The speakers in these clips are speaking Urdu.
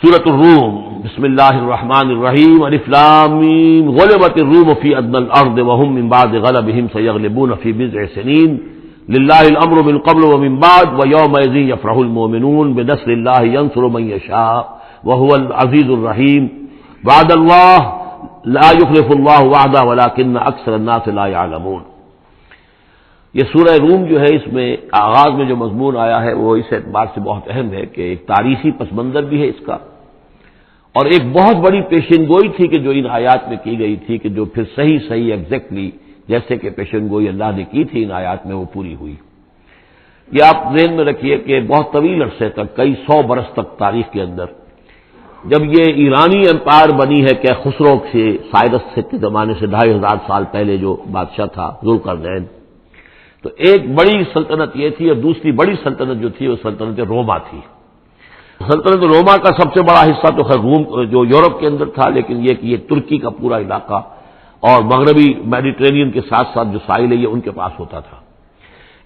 سورۃ الروم بسم اللہ الرحمن الرحیم الف لام میم غلبت الروم فی ادنى الارض وهم من بعد غلبهم سيغلبون في بضع سنين لله الامر من قبل ومن بعد ويومئذ يفرح المؤمنون بنصر الله ينصر من يشاء وهو العزيز الرحيم وعد الله لا يخلف الله وعده ولكن اکثر الناس لا يعلمون۔ یہ سورہ روم جو ہے، اس میں آغاز میں جو مضمون آیا ہے وہ اس اعتبار سے بہت اہم ہے کہ ایک تاریخی پس منظر بھی ہے اس کا، اور ایک بہت بڑی پیشن گوئی تھی کہ جو ان آیات میں کی گئی تھی کہ جو پھر صحیح ایگزیکٹلی جیسے کہ پیشن گوئی اللہ نے کی تھی ان آیات میں وہ پوری ہوئی۔ یہ آپ ذہن میں رکھیے کہ بہت طویل عرصے تک، کئی 100 برس تک تاریخ کے اندر، جب یہ ایرانی امپائر بنی ہے کہ خسرو سے سائرس کے زمانے سے 2500 سال پہلے جو بادشاہ تھا ذوالقرنین، تو ایک بڑی سلطنت یہ تھی، اور دوسری بڑی سلطنت جو تھی وہ سلطنت روما تھی۔ سلطنت روما کا سب سے بڑا حصہ تو خیر روم جو یورپ کے اندر تھا، لیکن یہ کہ یہ ترکی کا پورا علاقہ اور مغربی میڈیٹرینین کے ساتھ ساتھ جو ساحل ہے یہ ان کے پاس ہوتا تھا۔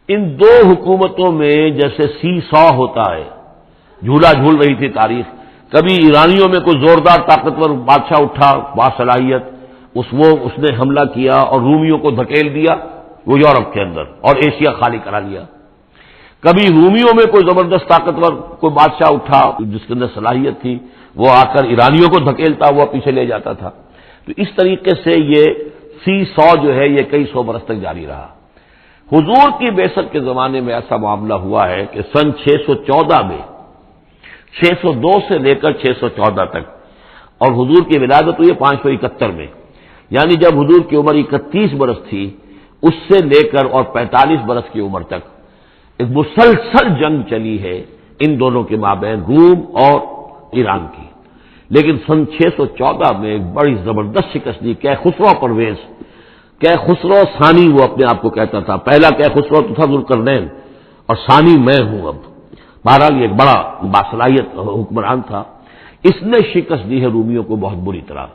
ان دو حکومتوں میں جیسے سی سو ہوتا ہے، جھولا جھول رہی تھی تاریخ۔ کبھی ایرانیوں میں کوئی زوردار طاقتور بادشاہ اٹھا باصلاحیت، اس نے حملہ کیا اور رومیوں کو دھکیل دیا وہ یورپ کے اندر اور ایشیا خالی کرا لیا۔ کبھی رومیوں میں کوئی زبردست طاقتور کوئی بادشاہ اٹھا جس کے اندر صلاحیت تھی، وہ آ کر ایرانیوں کو دھکیلتا ہوا پیچھے لے جاتا تھا۔ تو اس طریقے سے یہ سی 100 جو ہے یہ کئی 100 برس تک جاری رہا۔ حضور کی بعثت کے زمانے میں ایسا معاملہ ہوا ہے کہ سن 614 میں، 602 سے لے کر 614 تک، اور حضور کی ولادت ہوئی 571 میں، یعنی جب حضور کی عمر 31 برس تھی اس سے لے کر اور 45 برس کی عمر تک ایک مسلسل جنگ چلی ہے ان دونوں کے مابین، روم اور ایران کی۔ لیکن سن 614 میں ایک بڑی زبردست شکست دی کیخسرو پرویز، کیخسرو ثانی وہ اپنے آپ کو کہتا تھا، پہلا کیخسرو تو تھا ذوالقرنین اور ثانی میں ہوں اب۔ بہرحال یہ ایک بڑا باصلاحیت حکمران تھا، اس نے شکست دی ہے رومیوں کو بہت بری طرح۔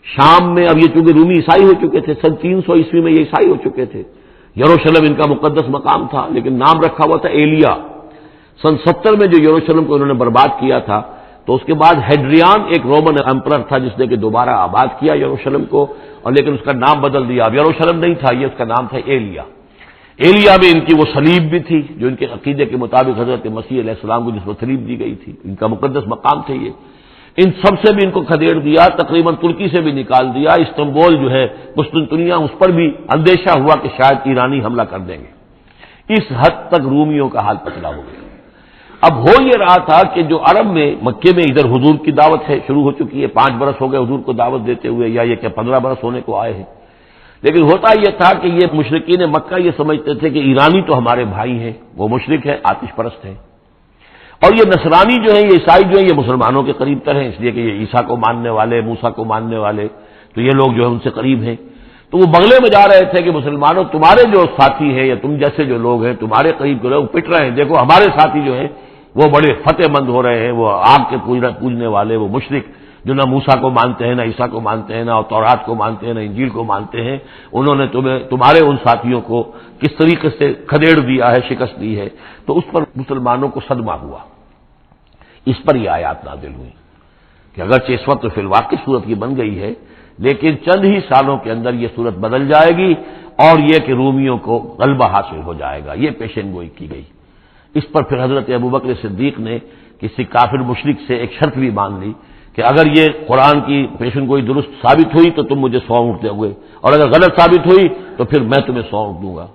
شام میں، اب یہ چونکہ رومی عیسائی ہو چکے تھے، سن 300 عیسوی میں یہ عیسائی ہو چکے تھے، یروشلم ان کا مقدس مقام تھا لیکن نام رکھا ہوا تھا ایلیا۔ سن 70 میں جو یروشلم کو انہوں نے برباد کیا تھا، تو اس کے بعد ہیڈریان ایک رومن امپرر تھا جس نے کہ دوبارہ آباد کیا یروشلم کو، اور لیکن اس کا نام بدل دیا، اب یروشلم نہیں تھا یہ، اس کا نام تھا ایلیا۔ ایلیا میں ان کی وہ صلیب بھی تھی جو ان کے عقیدے کے مطابق حضرت مسیح علیہ السلام کو جس کو صلیب دی گئی تھی، ان کا مقدس مقام تھے یہ۔ ان سب سے بھی ان کو کھدیڑ دیا، تقریباً ترکی سے بھی نکال دیا، استنبول جو ہے قسطنطنیہ، اس پر بھی اندیشہ ہوا کہ شاید ایرانی حملہ کر دیں گے۔ اس حد تک رومیوں کا حال پتلا ہو گیا۔ اب ہو یہ رہا تھا کہ جو عرب میں مکے میں ادھر حضور کی دعوت ہے شروع ہو چکی ہے، 5 برس ہو گئے حضور کو دعوت دیتے ہوئے، یا یہ کہ 15 برس ہونے کو آئے ہیں، لیکن ہوتا یہ تھا کہ یہ مشرکین مکہ یہ سمجھتے تھے کہ ایرانی تو ہمارے بھائی ہیں، وہ مشرک ہے، آتش پرست ہیں، اور یہ نصرانی جو ہیں، یہ عیسائی جو ہیں، یہ مسلمانوں کے قریب تر ہیں، اس لیے کہ یہ عیسیٰ کو ماننے والے، موسیٰ کو ماننے والے، تو یہ لوگ جو ہے ان سے قریب ہیں۔ تو وہ بغلے میں جا رہے تھے کہ مسلمانوں تمہارے جو ساتھی ہیں یا تم جیسے جو لوگ ہیں، تمہارے قریب کے لوگ پٹ رہے ہیں، دیکھو ہمارے ساتھی جو ہیں وہ بڑے فتح مند ہو رہے ہیں، وہ آگ کے پوجنے والے، وہ مشرک جو نہ موسیٰ کو مانتے ہیں، نہ عیسیٰ کو مانتے ہیں، نہ تورات کو مانتے ہیں، نہ انجیل کو مانتے ہیں، انہوں نے تمہارے ان ساتھیوں کو کس طریقے سے کھدیڑ دیا ہے، شکست دی ہے۔ تو اس پر مسلمانوں کو صدمہ ہوا، اس پر یہ آیات نازل ہوئی کہ اگرچہ اس وقت تو فی الواقع صورت کی بن گئی ہے، لیکن چند ہی سالوں کے اندر یہ صورت بدل جائے گی، اور یہ کہ رومیوں کو غلبہ حاصل ہو جائے گا، یہ پیشن گوئی کی گئی۔ اس پر پھر حضرت ابوبکر صدیق نے کسی کافر مشرک سے ایک شرط بھی مان لی کہ اگر یہ قرآن کی پیشن گوئی درست ثابت ہوئی تو تم مجھے 100 اونٹ دو گے، اور اگر غلط ثابت ہوئی تو پھر میں تمہیں 100 اونٹ دوں گا۔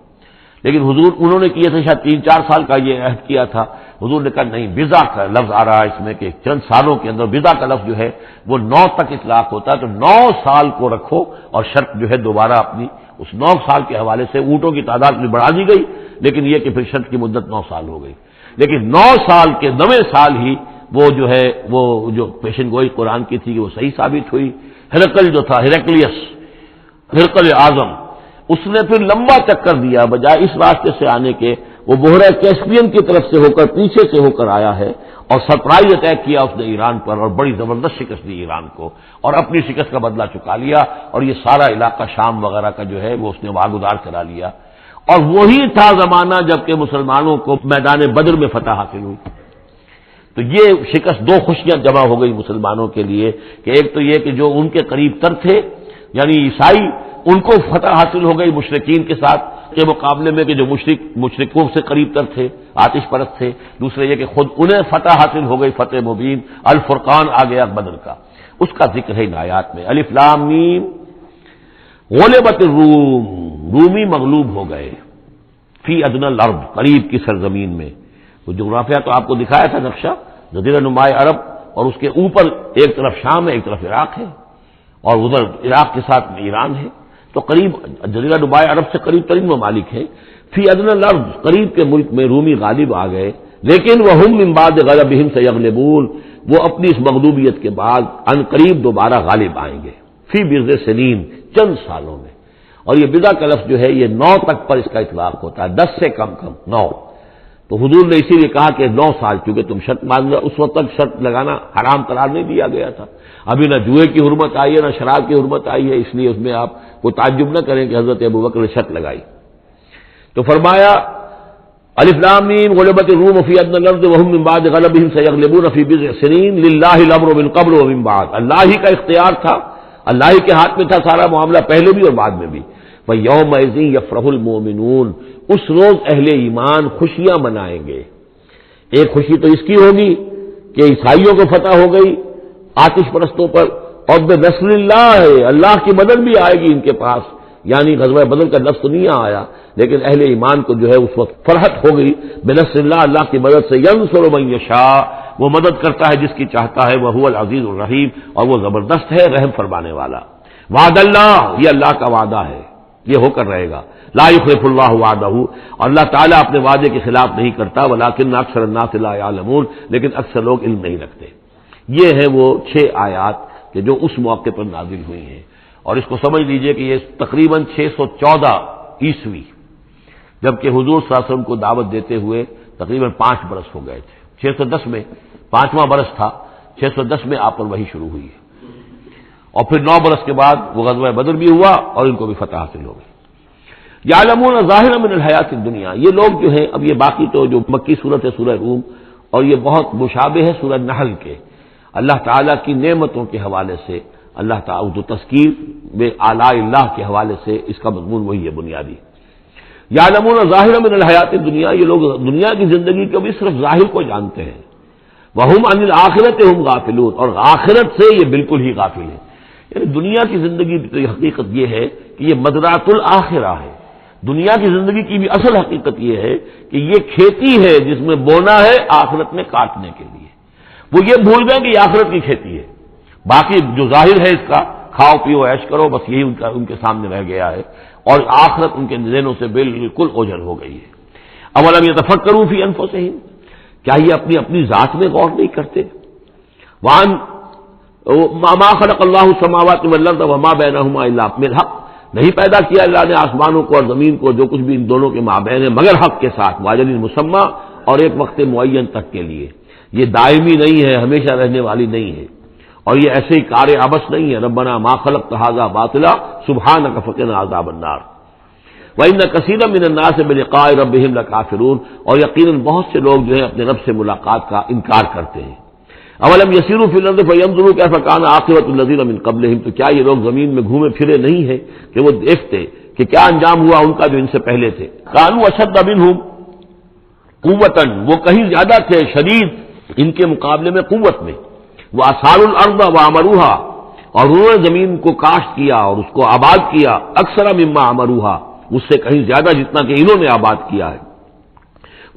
لیکن حضور انہوں نے کیے تھے شاید 3-4 سال کا یہ عہد کیا تھا، حضور نے کہا نہیں، بضع کا لفظ آ رہا ہے اس میں کہ چند سالوں کے اندر، بضع کا لفظ جو ہے وہ 9 تک اطلاق ہوتا ہے، تو 9 سال کو رکھو، اور شرط جو ہے دوبارہ اپنی اس 9 سال کے حوالے سے اونٹوں کی تعداد بھی بڑھا دی گئی، لیکن یہ کہ پھر شرط کی مدت 9 سال ہو گئی۔ لیکن 9 سال کے 9ویں سال ہی وہ جو ہے وہ جو پیشن گوئی قرآن کی تھی کہ وہ صحیح ثابت ہوئی۔ ہرقل جو تھا، ہرقل اعظم، اس نے پھر لمبا چکر دیا، بجائے اس راستے سے آنے کے وہ بحیرہ کیسپیئن کی طرف سے ہو کر، پیچھے سے ہو کر آیا ہے، اور سرپرائز اٹیک کیا اس نے ایران پر، اور بڑی زبردست شکست دی ایران کو، اور اپنی شکست کا بدلہ چکا لیا، اور یہ سارا علاقہ شام وغیرہ کا جو ہے وہ اس نے واگزار کرا لیا۔ اور وہی تھا زمانہ جب کہ مسلمانوں کو میدان بدر میں فتح حاصل ہوئی۔ تو یہ شکست، دو خوشیاں جمع ہو گئی مسلمانوں کے لیے کہ ایک تو یہ کہ جو ان کے قریب تر تھے یعنی عیسائی، ان کو فتح حاصل ہو گئی مشرکین کے ساتھ کے مقابلے میں کہ جو مشرکوں سے قریب تر تھے، آتش پرست تھے. دوسرے یہ کہ خود انہیں فتح حاصل ہو گئی، فتح مبین، الفرقان آ گیا بدر کا. اس کا ذکر ہے ان آیات میں. الف لام میم غلبت الروم، رومی مغلوب ہو گئے، فی ادنی الارض، قریب کی سرزمین میں. وہ جغرافیہ تو آپ کو دکھایا تھا نقشہ، جزیرہ نمائے عرب، اور اس کے اوپر ایک طرف شام ہے، ایک طرف عراق ہے، اور ادھر عراق کے ساتھ میں ایران ہے. تو قریب جزیرہ نمائے عرب سے قریب ترین ممالک ہیں. فی ادنی الارض، قریب کے ملک میں رومی غالب آ گئے. لیکن وہم من بعد غلبہم سیغلبون، وہ اپنی اس مغلوبیت کے بعد ان قریب دوبارہ غالب آئیں گے. فی بضع سنین، چند سالوں میں. اور یہ بضع کا لفظ جو ہے یہ 9 تک پر اس کا اطلاق ہوتا ہے، 10 سے کم 9. تو حضور نے اسی لیے کہا کہ 9 سال، کیونکہ تم شرط مان لو. اس وقت تک شرط لگانا حرام قرار نہیں دیا گیا تھا. ابھی نہ جوئے کی حرمت آئی ہے، نہ شراب کی حرمت آئی ہے، اس لیے اس میں آپ کو تعجب نہ کریں کہ حضرت ابوبکر نے شرط لگائی. تو فرمایا الف لام میم غلبت الروم فی ادنی الارض وهم من بعد غلبهم سیغلبون فی بضع سنین للہ الامر من قبل ومن بعد. اللہ ہی کا اختیار تھا، اللہ ہی کے ہاتھ میں تھا سارا معاملہ، پہلے بھی اور بعد میں بھی. وَيَوْمَئِذٍ يَفْرَحُ الْمُؤْمِنُونَ، اس روز اہل ایمان خوشیاں منائیں گے. ایک خوشی تو اس کی ہوگی کہ عیسائیوں کو فتح ہو گئی آتش پرستوں پر، اور بنصر اللہ ہے، اللہ کی مدد بھی آئے گی ان کے پاس. یعنی غزوہ بدر کا لفظ تو نہیں آیا، لیکن اہل ایمان کو جو ہے اس وقت فرحت ہو گئی. بنصر اللہ، اللہ کی مدد سے. ینصر من یشاء، وہ مدد کرتا ہے جس کی چاہتا ہے. وہو العزیز الرحیم، اور وہ زبردست ہے، رحم فرمانے والا. وعد اللہ، یہ اللہ کا وعدہ ہے، یہ ہو کر رہے گا. لا یخلف اللہ وعدہ، اور اللہ تعالیٰ اپنے وعدے کے خلاف نہیں کرتا. ولکن اکثر الناس لا یعلمون، لیکن اکثر لوگ علم نہیں رکھتے. یہ ہیں وہ 6 آیات کہ جو اس موقع پر نازل ہوئی ہیں. اور اس کو سمجھ لیجئے کہ یہ تقریباً 614 عیسوی، جبکہ حضور صلی اللہ علیہ وسلم کو دعوت دیتے ہوئے تقریباً 5 برس ہو گئے تھے. 610 میں 5واں برس تھا، 610 میں آپ پر وحی شروع ہوئی ہے. اور پھر 9 برس کے بعد وہ غزوہ بدر بھی ہوا اور ان کو بھی فتح حاصل ہو گئی. یعلمون ظاہرا من الحیات الدنیا، یہ لوگ جو ہیں، اب یہ باقی تو جو مکی صورت ہے سورہ روم، اور یہ بہت مشابہ ہے سورہ نحل کے. اللہ تعالیٰ کی نعمتوں کے حوالے سے، اللہ تعالیٰ جو تذکیر میں آلاء اللہ کے حوالے سے اس کا مضمون وہی ہے بنیادی. یعلمون ظاہرا من الحیات الدنیا، یہ لوگ دنیا کی زندگی کو بھی صرف ظاہر کو جانتے ہیں. وہم عن الآخرۃ ہم غافلون، اور آخرت سے یہ بالکل ہی غافل ہیں. یعنی دنیا کی زندگی کی حقیقت یہ ہے کہ یہ مزرعۃ الآخرہ ہے. دنیا کی زندگی کی بھی اصل حقیقت یہ ہے کہ یہ کھیتی ہے جس میں بونا ہے آخرت میں کاٹنے کے لیے. وہ یہ بھول گئے کہ یہ آخرت کی کھیتی ہے. باقی جو ظاہر ہے اس کا، کھاؤ پیو عیش کرو، بس یہی ان کے سامنے رہ گیا ہے. اور آخرت ان کے ذہنوں سے بالکل اوجھل ہو گئی ہے. اولم یتفکروا فی انفسہم، کیا یہ اپنی ذات میں غور نہیں کرتے؟ وان ما خلق اللہ السماوات والارض وما بینہما الا بالحق، نہیں پیدا کیا اللہ نے آسمانوں کو اور زمین کو، جو کچھ بھی ان دونوں کے مابین ہے، مگر حق کے ساتھ. واجل مسمى، اور ایک وقت معین تک کے لیے. یہ دائمی نہیں ہے، ہمیشہ رہنے والی نہیں ہے. اور یہ ایسے ہی کار عبث نہیں ہے. ربنا ما خلقت هذا باطلا سبحانك فقنا عذاب النار. وان كثيرا من الناس بلقاء ربهم لكافرون، اور یقیناً بہت سے لوگ جو ہے اپنے رب سے ملاقات کا انکار کرتے ہیں. اولم يسيروا في الارض فينظروا كيف كان عاقبة الذين من قبلهم، تو کیا یہ لوگ زمین میں گھومے پھرے نہیں ہیں کہ وہ دیکھتے کہ کیا انجام ہوا ان کا جو ان سے پہلے تھے. كانوا اشد منهم قوة، وہ کہیں زیادہ تھے شدید ان کے مقابلے میں قوت میں. وَأَثَارُوا الْأَرْضَ وَعَمَرُوهَا، اور انہوں نے زمین کو کاشت کیا اور اس کو آباد کیا. اکثر مما عمروها، اس سے کہیں زیادہ جتنا کہ انہوں نے آباد کیا ہے.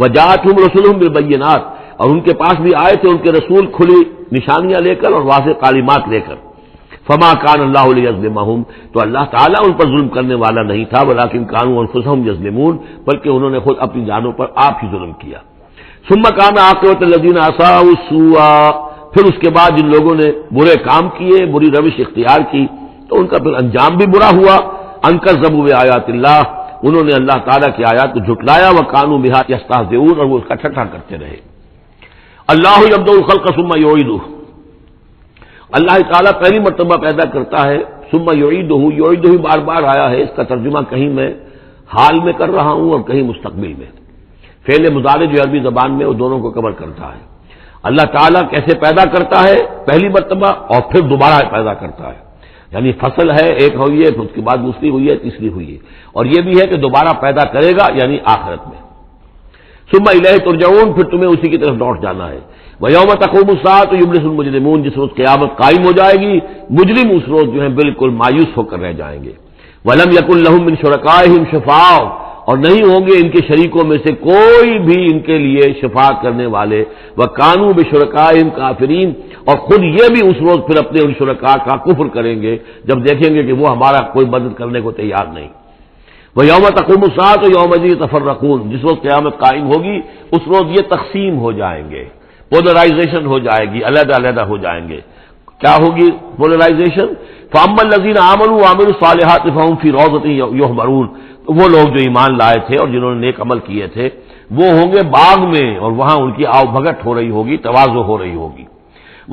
وَجَاءَتْهُمْ رُسُلُهُم بِالْبَيِّنَاتِ، اور ان کے پاس بھی آئے تھے ان کے رسول کھلی نشانیاں لے کر اور واضح تعلیمات لے کر. فما كان الله ليظلمهم، تو اللہ تعالیٰ ان پر ظلم کرنے والا نہیں تھا. ولكن كانوا انفسهم يظلمون، بلکہ انہوں نے خود اپنی جانوں پر آپ ہی ظلم کیا. ثم كان عاقبة الذين اساءوا السوء، پھر اس کے بعد جن لوگوں نے برے کام کیے، بری روش اختیار کی، تو ان کا پھر انجام بھی برا ہوا. انکذبوا بآیات اللہ، انہوں نے اللہ تعالیٰ کی آیات کو جھٹلایا. وکانوا بها یستہزئون، اور وہ اس کا ٹھٹھا کرتے رہے. اللہ یبدأ الخلق ثم یعیدہ، اللہ تعالیٰ پہلی مرتبہ پیدا کرتا ہے. ثم یعیدہ، یعیدہ بار بار آیا ہے. اس کا ترجمہ کہیں میں حال میں کر رہا ہوں اور کہیں مستقبل میں. فعل مضارع جو عربی زبان میں وہ دونوں کو کور کرتا ہے. اللہ تعالیٰ کیسے پیدا کرتا ہے؟ پہلی مرتبہ اور پھر دوبارہ پیدا کرتا ہے، یعنی فصل ہے ایک ہوئی ہے، پھر اس کے بعد دوسری ہوئی ہے، تیسری ہوئی ہے، اور یہ بھی ہے کہ دوبارہ پیدا کرے گا یعنی آخرت میں۔ ثم الیہ ترجعون، پھر تمہیں اسی کی طرف لوٹ جانا ہے۔ ویوم تقوم الساعۃ یبلس المجرمون، جس روز قیامت قائم ہو جائے گی مجرم اس روز جو ہے بالکل مایوس ہو کر رہ جائیں گے۔ ولم یکن لہم من شرکائہم شفاع، اور نہیں ہوں گے ان کے شریکوں میں سے کوئی بھی ان کے لیے شفاعت کرنے والے، وکانوا بشرکائہم کافرین، اور خود یہ بھی اس روز پھر اپنے ان شرکاء کا کفر کریں گے جب دیکھیں گے کہ وہ ہمارا کوئی مدد کرنے کو تیار نہیں۔ وَيَوْمَ تَقُومُ السَّاعَةُ يَوْمَئِذٍ يَتَفَرَّقُونَ، جس روز قیامت قائم ہوگی اس روز یہ تقسیم ہو جائیں گے، پولرائزیشن ہو جائے گی، علیحدہ علیحدہ ہو جائیں گے۔ کیا ہوگی پولرائزیشن؟ فَأَمَّا الَّذِينَ آمَنُوا وَعَمِلُوا الصَّالِحَاتِ فَهُمْ فِي رَوْضَةٍ يُحْبَرُونَ، تو وہ لوگ جو ایمان لائے تھے اور جنہوں نے نیک عمل کیے تھے وہ ہوں گے باغ میں، اور وہاں ان کی آؤ بھگت ہو رہی ہوگی، تواضع ہو رہی ہوگی۔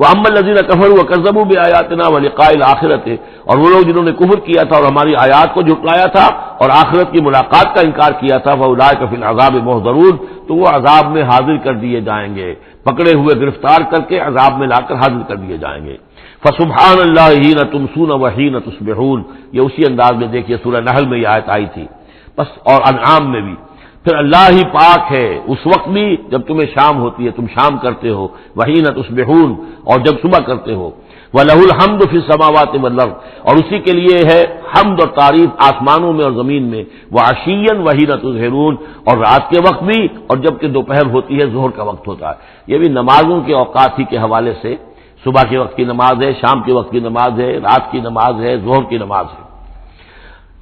وَأَمَّا الَّذِينَ كَفَرُوا وَكَذَّبُوا بِآيَاتِنَا وَلِقَاءِ الْآخِرَةِ، اور وہ لوگ جنہوں نے کفر کیا تھا اور ہماری آیات کو جھٹلایا تھا اور آخرت کی ملاقات کا انکار کیا تھا، فَأُولَٰئِكَ فِي الْعَذَابِ مُحْضَرُونَ، تو وہ عذاب میں حاضر کر دیے جائیں گے، پکڑے ہوئے گرفتار کر کے عذاب میں لا کر حاضر کر دیے جائیں گے۔ فَسُبْحَانَ اللَّهِ حِينَ تُمْسُونَ وَحِينَ تُصْبِحُونَ، یہ اسی انداز میں دیکھیے سورہ نحل میں یہ آیت آئی تھی بس، اور انعام میں بھی۔ پھر اللہ ہی پاک ہے اس وقت بھی جب تمہیں شام ہوتی ہے، تم شام کرتے ہو، وحین تصبحون، اور جب صبح کرتے ہو۔ وَلَهُ الْحَمْدُ فِي السَّمَاوَاتِ وَالْأَرْضِ، اور اسی کے لیے ہے حمد اور تعریف آسمانوں میں اور زمین میں۔ وَعَشِيًّا وَحِينَ تُظْهِرُونَ، اور رات کے وقت بھی اور جب کہ دوپہر ہوتی ہے، ظہر کا وقت ہوتا ہے۔ یہ بھی نمازوں کے اوقات ہی کے حوالے سے، صبح کے وقت کی نماز ہے، شام کے وقت کی نماز ہے، رات کی نماز ہے، ظہر کی نماز ہے۔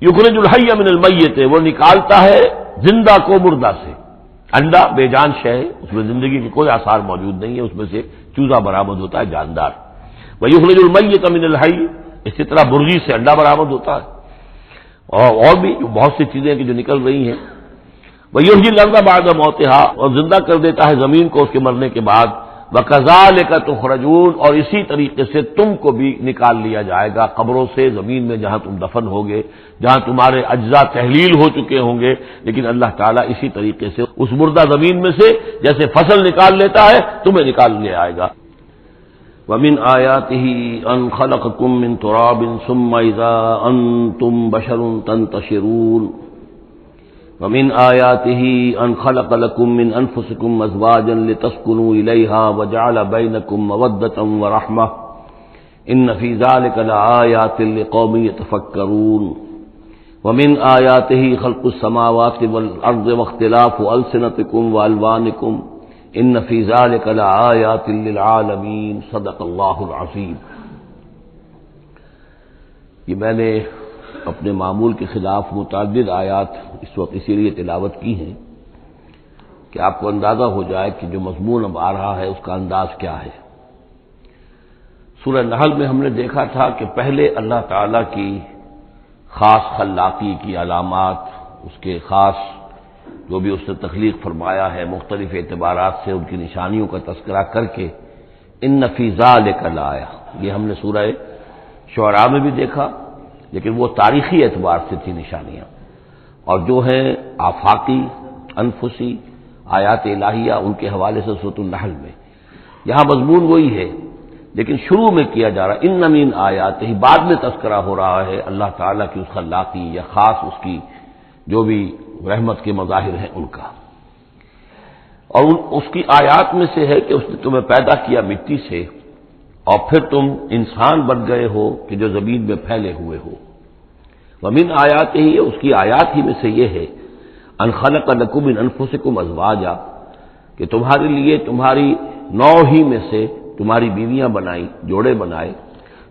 یخرج الحی من المیت، وہ نکالتا ہے زندہ کو مردہ سے۔ انڈا بے جان شے ہے، اس میں زندگی کے کوئی آثار موجود نہیں ہے، اس میں سے چوزا برآمد ہوتا ہے جاندار۔ ویخرج المیت من الحی، اسی طرح مرغی سے انڈا برآمد ہوتا ہے، اور بھی بہت سی چیزیں کہ جو نکل رہی ہیں۔ ویحیی الارض بعد موتہا، اور زندہ کر دیتا ہے زمین کو اس کے مرنے کے بعد۔ وَكَذَلِكَ تُخْرَجُونَ، اور اسی طریقے سے تم کو بھی نکال لیا جائے گا قبروں سے، زمین میں جہاں تم دفن ہوگے، جہاں تمہارے اجزاء تحلیل ہو چکے ہوں گے، لیکن اللہ تعالیٰ اسی طریقے سے اس مردہ زمین میں سے جیسے فصل نکال لیتا ہے تمہیں نکال لے آئے گا۔ وَمِنْ آيَاتِهِ أَنْ خَلَقَكُم مِّن تُرَابٍ ثُمَّ إِذَا أَنْتُمْ بَشَرٌ تَنْتَشِرُونَ وَمِنْ آيَاتِهِ أَنْ خَلَقَ لَكُم مِّنْ أَنفُسِكُمْ أَزْوَاجًا لِتَسْكُنُوا إِلَيْهَا وَجَعَلَ بَيْنَكُم مَّوَدَّةً وَرَحْمَةً إِنَّ فِي ذَلِكَ لَآيَاتٍ لِقَوْمٍ يَتَفَكَّرُونَ وَمِنْ آيَاتِهِ خَلْقُ السَّمَاوَاتِ وَالْأَرْضِ وَاخْتِلَافُ أَلْسِنَتِكُمْ وَأَلْوَانِكُمْ إِنَّ فِي ذَلِكَ لَآيَاتٍ لِلْعَالَمِينَ صدق اللہ العظیم۔ یہ میں نے اپنے معمول کے خلاف متعدد آیات اس وقت اسی لیے تلاوت کی ہیں کہ آپ کو اندازہ ہو جائے کہ جو مضمون اب آ رہا ہے اس کا انداز کیا ہے۔ سورہ نحل میں ہم نے دیکھا تھا کہ پہلے اللہ تعالی کی خاص خلاقی کی علامات، اس کے خاص جو بھی اس نے تخلیق فرمایا ہے مختلف اعتبارات سے ان کی نشانیوں کا تذکرہ کر کے ان فی ذالک لآیہ، یہ ہم نے سورہ شعراء میں بھی دیکھا، لیکن وہ تاریخی اعتبار سے تھی نشانیاں، اور جو ہیں آفاقی انفسی آیات الہیہ ان کے حوالے سے سورۃ النحل میں یہاں مضمون وہی ہے، لیکن شروع میں کیا جا رہا ان من آیات ہی، بعد میں تذکرہ ہو رہا ہے اللہ تعالیٰ کی اس خلاقی یا خاص اس کی جو بھی رحمت کے مظاہر ہیں ان کا، اور اس کی آیات میں سے ہے کہ اس نے تمہیں پیدا کیا مٹی سے اور پھر تم انسان بن گئے ہو کہ جو زمین میں پھیلے ہوئے ہو۔ ومن آیات ہی، اس کی آیات ہی میں سے یہ ہے ان خلق لکم من انفسکم ازواجا، کہ تمہارے لیے تمہاری نوع ہی میں سے تمہاری بیویاں بنائی، جوڑے بنائے،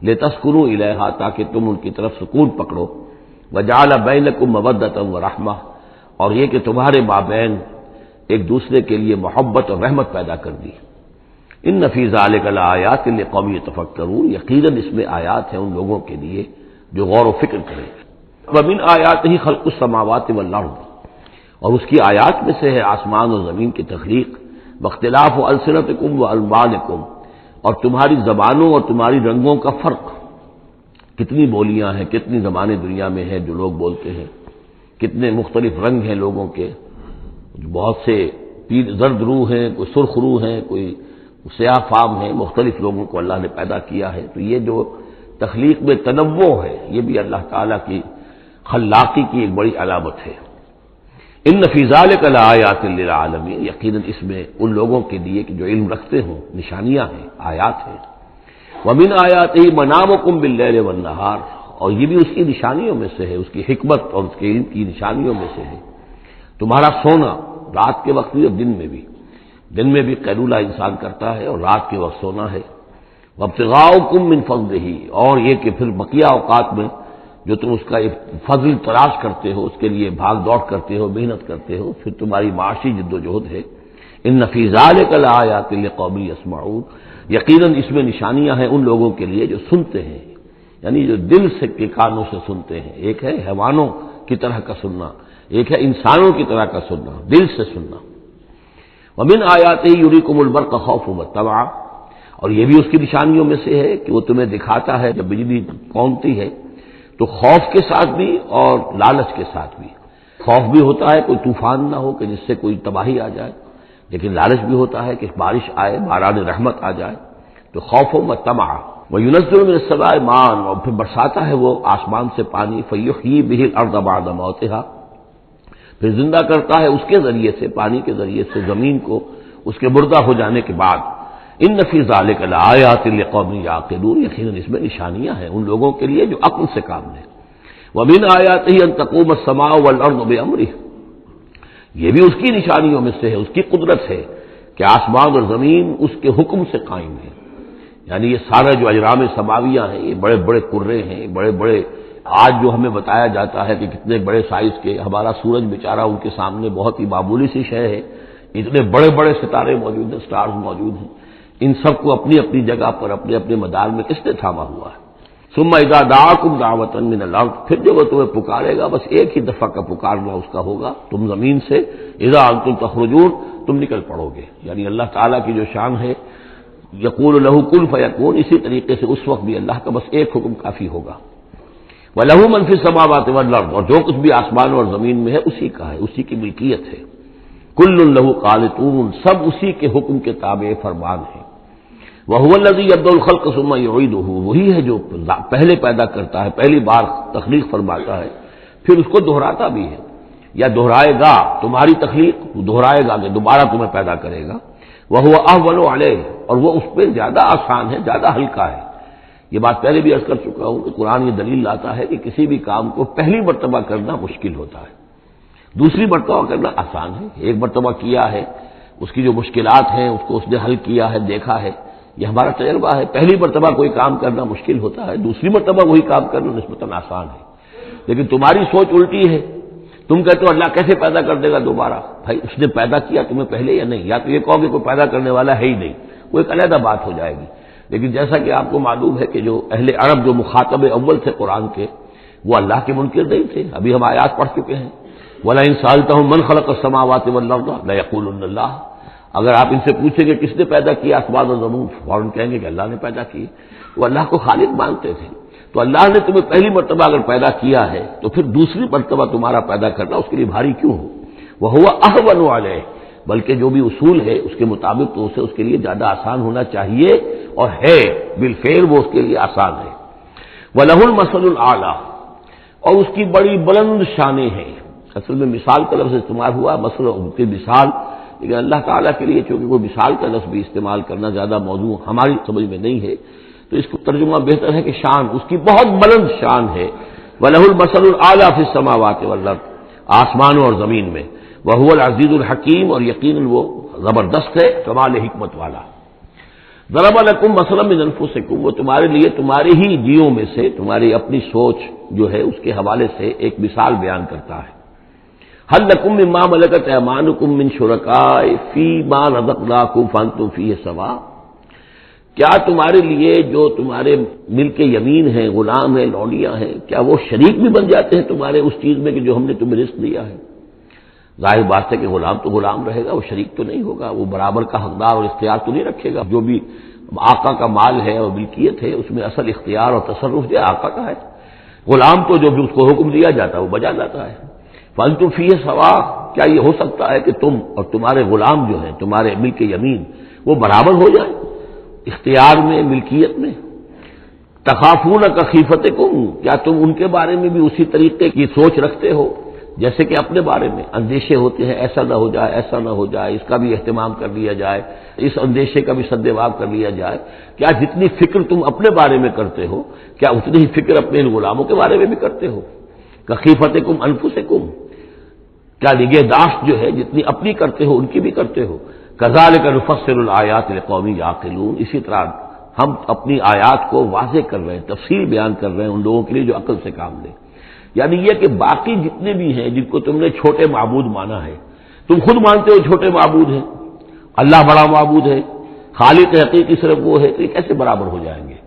لتسکنوا الیہا، تاکہ تم ان کی طرف سکون پکڑو، وجعل بینکم مودۃ ورحمہ، اور یہ کہ تمہارے مابین ایک دوسرے کے لیے محبت اور رحمت پیدا کر دی۔ ان فی ذلک لآیات لقوم یتفکرون، یقیناً اس میں آیات ہیں ان لوگوں کے لیے جو غور و فکر کریں۔ ومن آیاتہ خلق السماوات والارض، اور اس کی آیات میں سے ہے آسمان اور زمین کی تخلیق، واختلاف السنتکم والوانکم، اور تمہاری زبانوں اور تمہاری رنگوں کا فرق، کتنی بولیاں ہیں، کتنی زبانیں دنیا میں ہیں جو لوگ بولتے ہیں، کتنے مختلف رنگ ہیں لوگوں کے، بہت سے زرد روح ہیں، کوئی سرخ روح ہیں، کوئی سیاہ فام ہیں، مختلف لوگوں کو اللہ نے پیدا کیا ہے. تو یہ جو تخلیق میں تنوع ہے یہ بھی اللہ تعالیٰ کی خلاقی کی ایک بڑی علامت ہے. ان فی ذلک لآیات للعالمین، یقیناً اس میں ان لوگوں کے لیے کہ جو علم رکھتے ہوں نشانیاں ہیں، آیات ہیں. ومن آیاتہ منامکم باللیل والنہار، اور یہ بھی اس کی نشانیوں میں سے ہے، اس کی حکمت اور اس کے علم کی نشانیوں میں سے ہے. تمہارا سونا رات کے وقت بھی اور دن میں بھی قیلولہ انسان کرتا ہے اور رات کے وقت سونا ہے. وابتغاؤکم من فضلہ، اور یہ کہ پھر بقیہ اوقات میں جو تم اس کا ایک فضل تلاش کرتے ہو، اس کے لیے بھاگ دوڑ کرتے ہو، محنت کرتے ہو، پھر تمہاری معاشی جد و جہد ہے. ان فی ذلک لآیات لقوم یسمعون، یقیناً اس میں نشانیاں ہیں ان لوگوں کے لیے جو سنتے ہیں، یعنی جو دل سے کے کانوں سے سنتے ہیں. ایک ہے حیوانوں کی طرح کا سننا، ایک ہے انسانوں کی طرح کا سننا، دل سے سننا. ومن آیاتہ یریکم البرق خوفا وطمعا، اور یہ بھی اس کی نشانیوں میں سے ہے کہ وہ تمہیں دکھاتا ہے جب بجلی کونتی ہے تو خوف کے ساتھ بھی اور لالچ کے ساتھ بھی. خوف بھی ہوتا ہے کوئی طوفان نہ ہو کہ جس سے کوئی تباہی آ جائے، لیکن لالچ بھی ہوتا ہے کہ بارش آئے، باران رحمت آ جائے. تو خوف و طمع. وینزل من السماء ماء، اور پھر برساتا ہے وہ آسمان سے پانی. فیحیی بہ الارض بعد موتہا، پھر زندہ کرتا ہے اس کے ذریعے سے، پانی کے ذریعے سے زمین کو اس کے مردہ ہو جانے کے بعد. ان فی ذلک لآیات لقوم یعقلون، یقیناً اس میں نشانیاں ہیں ان لوگوں کے لیے جو عقل سے کام لیں. ومن آیاتہ ان تقوم السماء والارض بامرہ، یہ بھی اس کی نشانیوں میں سے ہے، اس کی قدرت ہے کہ آسمان اور زمین اس کے حکم سے قائم ہے. یعنی یہ سارا جو اجرام سماویہ ہیں، یہ بڑے بڑے کرے ہیں، بڑے بڑے، آج جو ہمیں بتایا جاتا ہے کہ کتنے بڑے سائز کے ہمارا سورج بیچارہ ان کے سامنے بہت ہی معمولی سی شے ہے. اتنے بڑے بڑے ستارے موجود ہیں، سٹارز موجود ہیں، ان سب کو اپنی اپنی جگہ پر اپنے اپنے مدار میں کس نے تھاما ہوا ہے. ثم اذا دعاکم دعوۃ من الارض، پھر جب وہ تمہیں پکارے گا، بس ایک ہی دفعہ کا پکارنا اس کا ہوگا، تم زمین سے اذا انتم تخرجون، تم نکل پڑو گے. یعنی اللہ تعالیٰ کی جو شان ہے، یقول لہ کن فیکون، اسی طریقے سے اس وقت بھی اللہ کا بس ایک حکم کافی ہوگا. وَلَهُ مَن فِي السَّمَاوَاتِ وَالْأَرْضِ، اور جو کچھ بھی آسمان اور زمین میں ہے اسی کا ہے، اسی کی ملکیت ہے. کُلٌّ لَهُ قانتون، سب اسی کے حکم کے تابع فرمان ہیں. وَهُوَ الَّذِي يَبْدَأُ الْخَلْقَ ثُمَّ يُعِيدُهُ، وہی ہے جو پہلے پیدا کرتا ہے، پہلی بار تخلیق فرماتا ہے، پھر اس کو دہراتا بھی ہے، یا دہرائے گا. تمہاری تخلیق دہرائے گا کہ دوبارہ تمہیں پیدا کرے گا. وَهُوَ أَهْوَنُ عَلَيْهِ، اور وہ اس پہ زیادہ آسان ہے، زیادہ ہلکا ہے. یہ بات پہلے بھی عرض کر چکا ہوں کہ قرآن یہ دلیل لاتا ہے کہ کسی بھی کام کو پہلی مرتبہ کرنا مشکل ہوتا ہے، دوسری مرتبہ کرنا آسان ہے. ایک مرتبہ کیا ہے، اس کی جو مشکلات ہیں اس کو اس نے حل کیا ہے، دیکھا ہے، یہ ہمارا تجربہ ہے. پہلی مرتبہ کوئی کام کرنا مشکل ہوتا ہے، دوسری مرتبہ وہی کام کرنا نسبتاً آسان ہے. لیکن تمہاری سوچ الٹی ہے، تم کہتے ہو اللہ کیسے پیدا کر دے گا دوبارہ؟ بھائی اس نے پیدا کیا تمہیں پہلے یا نہیں؟ یا تو یہ کہو کہ کوئی پیدا کرنے والا ہے ہی نہیں، وہ ایک علیحدہ بات ہو جائے گی. لیکن جیسا کہ آپ کو معلوم ہے کہ جو اہل عرب جو مخاطب اول تھے قرآن کے، وہ اللہ کے منکر نہیں تھے. ابھی ہم آیات پڑھ چکے ہیں، وَلَئِن سَأَلْتَهُم مَّن خَلَقَ السَّمَاوَاتِ وَالْأَرْضَ لَيَقُولُنَّ اللَّهُ، اگر آپ ان سے پوچھیں کہ کس نے پیدا کیا آسمان اور زمین، فوراً کہیں گے کہ اللہ نے پیدا کی. وہ اللہ کو خالق مانتے تھے. تو اللہ نے تمہیں پہلی مرتبہ اگر پیدا کیا ہے تو پھر دوسری مرتبہ تمہارا پیدا کرنا اس کے لیے بھاری کیوں ہو؟ وَهُوَ أَهْوَنُ عَلَيْهِ، بلکہ جو بھی اصول ہے اس کے مطابق تو اسے اس کے لیے زیادہ آسان ہونا چاہیے، اور ہے بالفعل وہ اس کے لیے آسان ہے. وَلَهُ الْمَثَلُ الْأَعْلَىٰ، اور اس کی بڑی بلند شانیں ہیں. اصل میں مثال کا لفظ استعمال ہوا، مثلا کی مثال، لیکن اللہ تعالیٰ کے لیے چونکہ وہ مثال کا لفظ بھی استعمال کرنا زیادہ موضوع ہماری سمجھ میں نہیں ہے، تو اس کو ترجمہ بہتر ہے کہ شان، اس کی بہت بلند شان ہے. وَلَهُ الْمَثَلُ الْأَعْلَىٰ فِي السَّمَاوَاتِ وَالْأَرْضِ، آسمانوں اور زمین میں. وَهُوَ الْعَزِيزُ الْحَكِيمُ، اور یقیناً وہ زبردست ہے، کمال حکمت والا. ضرب لکم مثلا من انفسکم، وہ تمہارے لیے تمہاری ہی جیوں میں سے، تمہاری اپنی سوچ جو ہے اس کے حوالے سے ایک مثال بیان کرتا ہے. هل لکم مما ملکت ایمانکم من شرکاء فیما رزقناکم فانتم فیہ سواء، کیا تمہارے لیے جو تمہارے ملک یمین ہیں، غلام ہیں، لونڈیاں ہیں، کیا وہ شریک بھی بن جاتے ہیں تمہارے اس چیز میں کہ جو ہم نے تمہیں رزق دیا ہے؟ ظاہر بات ہے کہ غلام تو غلام رہے گا، وہ شریک تو نہیں ہوگا، وہ برابر کا حقدار اور اختیار تو نہیں رکھے گا. جو بھی آقا کا مال ہے اور ملکیت ہے اس میں اصل اختیار اور تصرف جو آقا کا ہے. غلام تو جو بھی اس کو حکم دیا جاتا ہے وہ بجا جاتا ہے. فانتم فیہ سواء، کیا یہ ہو سکتا ہے کہ تم اور تمہارے غلام جو ہیں، تمہارے ملک یمین، وہ برابر ہو جائیں، اختیار میں، ملکیت میں؟ تخافون کخیفتکم، کیا تم ان کے بارے میں بھی اسی طریقے کی سوچ رکھتے ہو جیسے کہ اپنے بارے میں اندیشے ہوتے ہیں، ایسا نہ ہو جائے، ایسا نہ ہو جائے، اس کا بھی اہتمام کر لیا جائے، اس اندیشے کا بھی سدباب کر لیا جائے؟ کیا جتنی فکر تم اپنے بارے میں کرتے ہو، کیا اتنی ہی فکر اپنے ان غلاموں کے بارے میں بھی کرتے ہو؟ کخیفتکم انفسکم، کیا نگہداشت جو ہے جتنی اپنی کرتے ہو ان کی بھی کرتے ہو؟ کذالک نفصل الآیات لقوم یعقلون، اسی طرح ہم اپنی آیات کو واضح کر رہے ہیں، تفصیل بیان کر رہے ہیں ان لوگوں کے لیے جو عقل سے کام لیں۔ یعنی یہ کہ باقی جتنے بھی ہیں جن کو تم نے چھوٹے معبود مانا ہے، تم خود مانتے ہو چھوٹے معبود ہیں، اللہ بڑا معبود ہے، خالق حقیقی صرف وہ ہے، تو یہ کیسے برابر ہو جائیں گے؟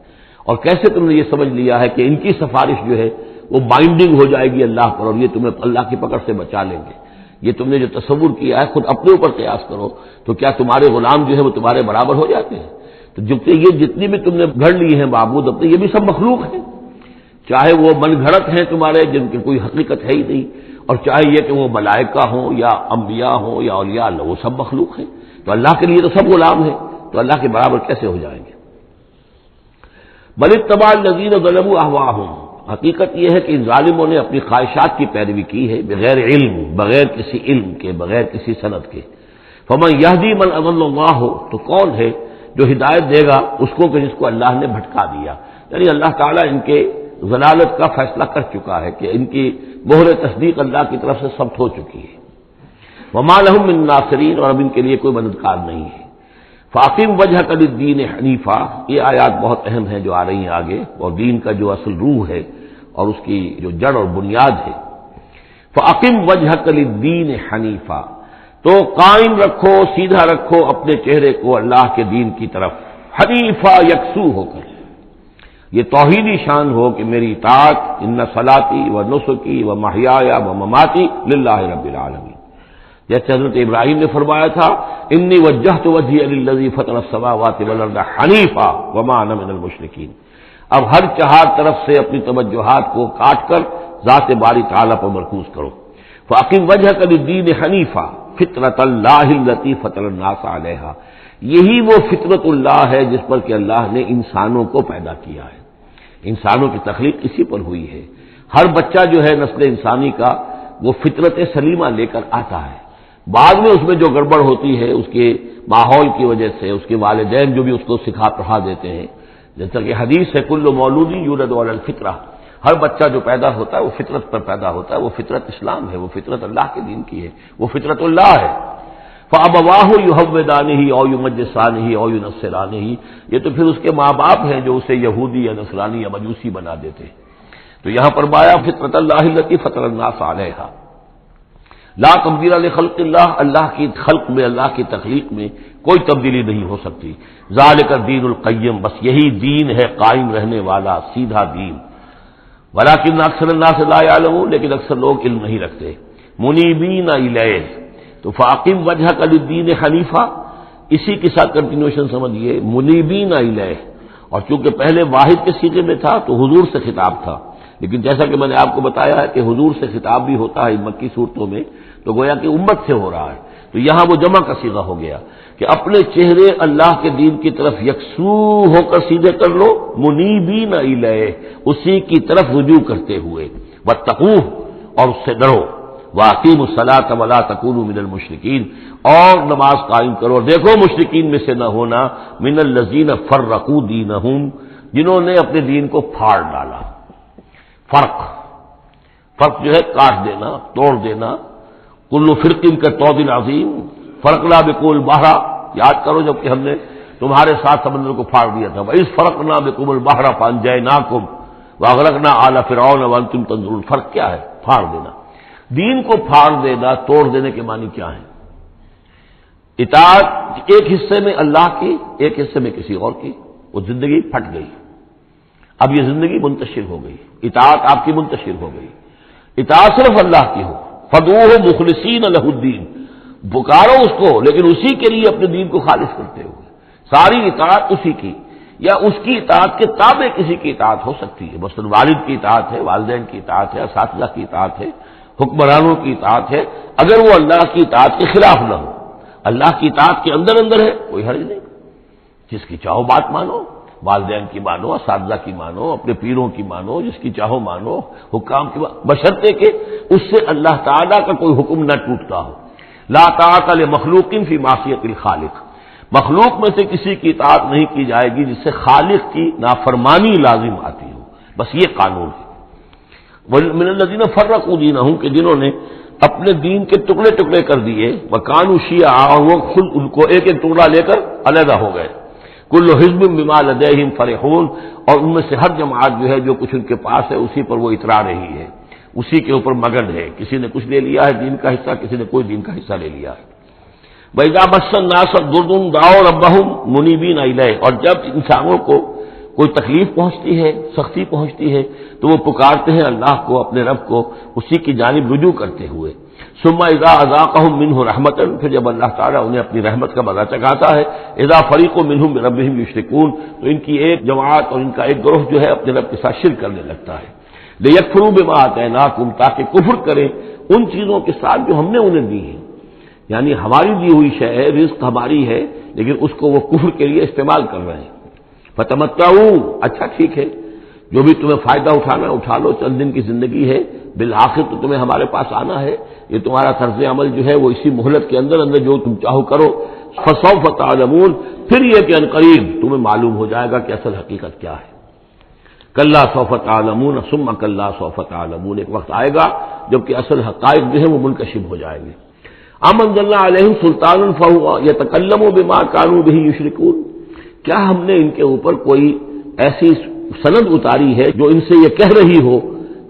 اور کیسے تم نے یہ سمجھ لیا ہے کہ ان کی سفارش جو ہے وہ بائنڈنگ ہو جائے گی اللہ پر اور یہ تمہیں اللہ کی پکڑ سے بچا لیں گے؟ یہ تم نے جو تصور کیا ہے خود اپنے اوپر قیاس کرو، تو کیا تمہارے غلام جو ہے وہ تمہارے برابر ہو جاتے ہیں؟ تو جبکہ یہ جتنی بھی تم نے گھڑ لی ہیں معبود اپنے، یہ بھی سب مخلوق ہیں، چاہے وہ من گھڑت ہیں تمہارے جن کی کوئی حقیقت ہے ہی نہیں، اور چاہے یہ کہ وہ ملائکہ ہوں یا انبیاء ہوں یا اولیاء اللہ، وہ سب مخلوق ہیں، تو اللہ کے لیے تو سب غلام ہیں، تو اللہ کے برابر کیسے ہو جائیں گے؟ بل اتبع الذین ظلموا اہواءہم، حقیقت یہ ہے کہ ان ظالموں نے اپنی خواہشات کی پیروی کی ہے، بغیر علم، بغیر کسی علم کے، بغیر کسی سند کے۔ فمن یہدی من اضل اللہ، تو کون ہے جو ہدایت دے گا اس کو کہ جس کو اللہ نے بھٹکا دیا؟ یعنی اللہ تعالیٰ ان کے ضلالت کا فیصلہ کر چکا ہے کہ ان کی مہر تصدیق اللہ کی طرف سے ثبت ہو چکی ہے۔ وما لهم من ناصرین، اور اب ان کے لیے کوئی مددگار نہیں ہے۔ فاقم وجہک للدین حنیفا، یہ آیات بہت اہم ہیں جو آ رہی ہیں آگے، اور دین کا جو اصل روح ہے اور اس کی جو جڑ اور بنیاد ہے۔ فاقم وجہک للدین حنیفا، تو قائم رکھو، سیدھا رکھو اپنے چہرے کو اللہ کے دین کی طرف، حنیفا، یکسو ہو کر، یہ توحیدی شان ہو کہ میری اطاعت، ان صلاتی و نسکی و محیایا و مماتی للہ رب العالمین، جیسے حضرت ابراہیم نے فرمایا تھا انی وجہت وجہی للذی فطر السماوات والارض حنیفا وما انا من المشرکین، اب ہر چہار طرف سے اپنی توجہات کو کاٹ کر ذات باری تعالیٰ پر مرکوز کرو۔ فاقم وجہک للدین حنیفا فطرۃ اللہ التی فطر الناس علیہا، یہی وہ فطرت اللہ ہے جس پر کہ اللہ نے انسانوں کو پیدا کیا ہے، انسانوں کی تخلیق اسی پر ہوئی ہے۔ ہر بچہ جو ہے نسل انسانی کا وہ فطرت سلیمہ لے کر آتا ہے، بعد میں اس میں جو گڑبڑ ہوتی ہے اس کے ماحول کی وجہ سے، اس کے والدین جو بھی اس کو سکھا پڑھا دیتے ہیں، جیسا کہ حدیث ہے کل مولود یولد علی الفطرہ، ہر بچہ جو پیدا ہوتا ہے وہ فطرت پر پیدا ہوتا ہے، وہ فطرت اسلام ہے، وہ فطرت اللہ کے دین کی ہے، وہ فطرت اللہ ہے۔ فَأَبَوَاهُ يُهَوِّدَانِهِ أَوْ يُمَجِّسَانِهِ أَوْ يُنَصِّرَانِهِ، یہ تو پھر اس کے ماں باپ ہیں جو اسے یہودی یا نصرانی یا مجوسی بنا دیتے ہیں۔ تو یہاں پر بایا فطرت اللہ التی فطر الناس علیہا، لا تبدیل لخلق اللہ، اللہ کی خلق میں، اللہ کی تخلیق میں کوئی تبدیلی نہیں ہو سکتی۔ ذالک الدین القیم، بس یہی دین ہے قائم رہنے والا سیدھا دین۔ ولکن اکثر الناس لا یعلمون، لیکن اکثر لوگ علم نہیں رکھتے۔ منیبین الیہ، تو فاقم وجہک للدین حنیفا، اسی کے ساتھ کنٹینیوشن سمجھیے، منیبین الیہ، اور چونکہ پہلے واحد کے صیغے میں تھا تو حضور سے خطاب تھا، لیکن جیسا کہ میں نے آپ کو بتایا ہے کہ حضور سے خطاب بھی ہوتا ہے مکی صورتوں میں، تو گویا کہ امت سے ہو رہا ہے، تو یہاں وہ جمع کا صیغہ ہو گیا کہ اپنے چہرے اللہ کے دین کی طرف یکسو ہو کر سیدھے کر لو، منیبین الیہ، اسی کی طرف رجوع کرتے ہوئے، واتقوہ، اور اس سے ڈرو، واقیموا الصلاۃ ولا تکونوا من المشرکین، اور نماز قائم کرو، دیکھو مشرکین میں سے نہ ہونا، من الذین فرقوا دینہم، جنہوں نے اپنے دین کو پھاڑ ڈالا۔ فرق جو ہے کاٹ دینا، توڑ دینا، کل فرق کا طود عظیم فرقنا بکم البحر، یاد کرو جب کہ ہم نے تمہارے ساتھ سمندر کو پھاڑ دیا تھا، وَإِذْ فَرَقْنَا بِكُمُ الْبَحْرَ فَأَنْجَيْنَاكُمْ وَأَغْرَقْنَا آلَ فِرْعَوْنَ وَأَنْتُمْ تَنظُرُونَ۔ فرق کیا ہے؟ پھاڑ دینا، دین کو پھاڑ دینا، توڑ دینے کے معنی کیا ہے؟ اطاعت ایک حصے میں اللہ کی، ایک حصے میں کسی اور کی، وہ زندگی پھٹ گئی، اب یہ زندگی منتشر ہو گئی، اطاعت آپ کی منتشر ہو گئی، اطاعت صرف اللہ کی ہو، فَدْعُوهُ مُخْلِصِينَ لَهُ الدِّينَ، پکارو اس کو لیکن اسی کے لیے اپنے دین کو خالص کرتے ہوئے، ساری اطاعت اسی کی، یا اس کی اطاعت کے تابع کسی کی اطاعت ہو سکتی ہے، مثلا والد کی اطاعت ہے، والدین کی اطاعت ہے، اساتذہ کی اطاعت ہے، حکمرانوں کی اطاعت ہے، اگر وہ اللہ کی اطاعت کے خلاف نہ ہو، اللہ کی اطاعت کے اندر اندر ہے کوئی حرج نہیں، جس کی چاہو بات مانو، والدین کی مانو، اساتذہ کی مانو، اپنے پیروں کی مانو، جس کی چاہو مانو، حکام کی بشرطے کہ اس سے اللہ تعالیٰ کا کوئی حکم نہ ٹوٹتا ہو۔ لا طاعۃ لمخلوق فی معصیۃ الخالق، مخلوق میں سے کسی کی اطاعت نہیں کی جائے گی جس سے خالق کی نافرمانی لازم آتی ہو، بس یہ قانون ہے۔ وَمِنَ الَّذِينَ فَرَّقُوا دِينَهُمْ کہ جنہوں نے اپنے دین کے ٹکڑے ٹکڑے کر دیے، وَكَانُوا شِيَعًا وہ خود ان کو ایک ایک ٹکڑا لے کر علیحدہ ہو گئے، كُلُّ حِزْبٍ بِمَا لَدَيْهِمْ فَرِحُونَ اور ان میں سے ہر جماعت جو ہے جو کچھ ان کے پاس ہے اسی پر وہ اترا رہی ہے، اسی کے اوپر مگن ہے، کسی نے کچھ لے لیا ہے دین کا حصہ، کسی نے کوئی دین کا حصہ لے لیا ہے۔ وَإِذَا مَسَّ النَّاسَ ضُرٌّ دَعَوْا رَبَّهُمْ مُنِيبِينَ إِلَيْهِ اور جب انسانوں کو کوئی تکلیف پہنچتی ہے، سختی پہنچتی ہے تو وہ پکارتے ہیں اللہ کو، اپنے رب کو، اسی کی جانب رجوع کرتے ہوئے۔ ثم اذا اذاقهم منه رحمتا پھر جب اللہ تعالیٰ انہیں اپنی رحمت کا مزہ چکھاتا ہے، اذا فریق منهم بربهم یشرکون تو ان کی ایک جماعت اور ان کا ایک گروہ جو ہے اپنے رب کے ساتھ شرک کرنے لگتا ہے۔ لیکفروا بما آتیناکم تاکہ کفر کریں ان چیزوں کے ساتھ جو ہم نے انہیں دی ہیں، یعنی ہماری دی ہوئی شے ہے، رزق ہماری ہے، لیکن اس کو وہ کفر کے لیے استعمال کر رہے ہیں۔ فتمتعوا اچھا ٹھیک ہے، جو بھی تمہیں فائدہ اٹھانا اٹھا لو، چند دن کی زندگی ہے، بالآخر تو تمہیں ہمارے پاس آنا ہے، یہ تمہارا طرز عمل جو ہے وہ اسی مہلت کے اندر اندر جو تم چاہو کرو۔ فسوف تعلمون پھر یہ کہ عنقریب تمہیں معلوم ہو جائے گا کہ اصل حقیقت کیا ہے۔ کلا سوف تعلمون ثم کلا سوف تعلمون ایک وقت آئے گا جبکہ اصل حقائق جو ہے وہ منکشف ہو جائیں گے۔ ام انزلنا علیہم سلطانا فہو یتکلم بما کانوا بہ یشرکون کیا ہم نے ان کے اوپر کوئی ایسی سند اتاری ہے جو ان سے یہ کہہ رہی ہو